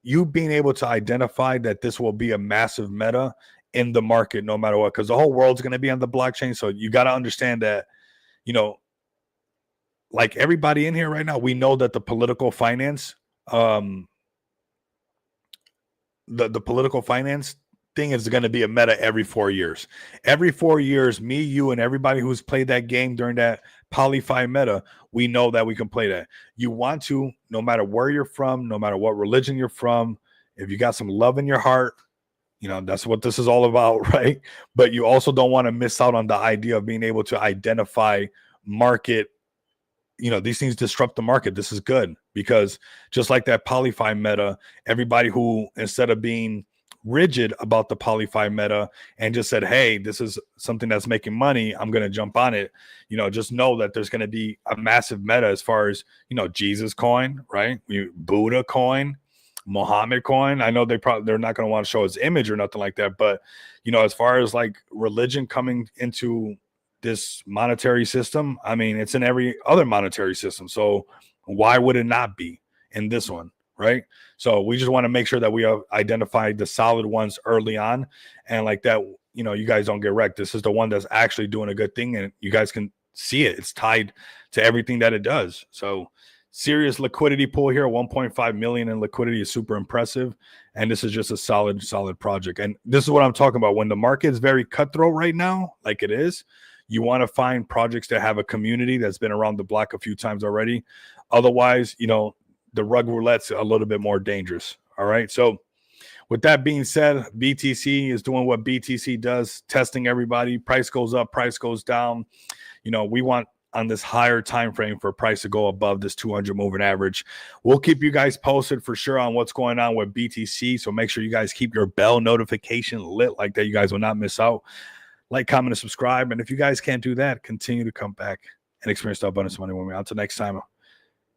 you being able to identify that this will be a massive meta in the market no matter what, because the whole world's going to be on the blockchain. So you got to understand that, you know, like everybody in here right now, we know that the political finance, the political finance thing is going to be a meta every 4 years. Every 4 years, me, you, and everybody who's played that game during that PolyFi meta, we know that we can play that. You want to, no matter where you're from, no matter what religion you're from, if you got some love in your heart, you know, that's what this is all about, right? But you also don't want to miss out on the idea of being able to identify market. You know, these things disrupt the market. This is good because just like that PolyFi meta, everybody who, instead of being rigid about the PolyFi meta and just said, hey, this is something that's making money, I'm going to jump on it. You know, just know that there's going to be a massive meta as far as, you know, Jesus coin, right? Buddha coin, Muhammad coin. I know they're not going to want to show his image or nothing like that. But, you know, as far as like religion coming into this monetary system, I mean, it's in every other monetary system. So why would it not be in this one? Right. So we just want to make sure that we have identified the solid ones early on. And like that, you know, you guys don't get wrecked. This is the one that's actually doing a good thing. And you guys can see it. It's tied to everything that it does. So serious liquidity pool here. 1.5 million in liquidity is super impressive. And this is just a solid project. And this is what I'm talking about. When the market is very cutthroat right now, like it is, you want to find projects that have a community that's been around the block a few times already. Otherwise, you know, the rug roulette's a little bit more dangerous. All right. So with that being said, BTC is doing what BTC does, testing everybody. Price goes up, price goes down. You know, we want on this higher time frame for price to go above this 200 moving average. We'll keep you guys posted for sure on what's going on with BTC. So make sure you guys keep your bell notification lit like that. You guys will not miss out. Like, comment, and subscribe. And if you guys can't do that, continue to come back and experience the abundance money with me. Until next time,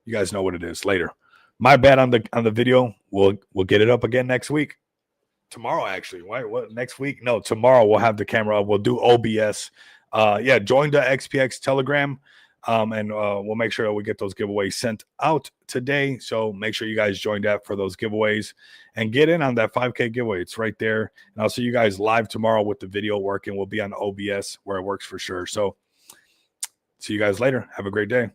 you guys know what it is. Later. My bad on the video. We'll get it up again next week. Tomorrow, actually. What next week? No, tomorrow we'll have the camera up. We'll do OBS. Yeah, join the XPX Telegram. And we'll make sure that we get those giveaways sent out today. So make sure you guys join that for those giveaways and get in on that 5K giveaway. It's right there. And I'll see you guys live tomorrow with the video working. We'll be on OBS where it works for sure. So see you guys later. Have a great day.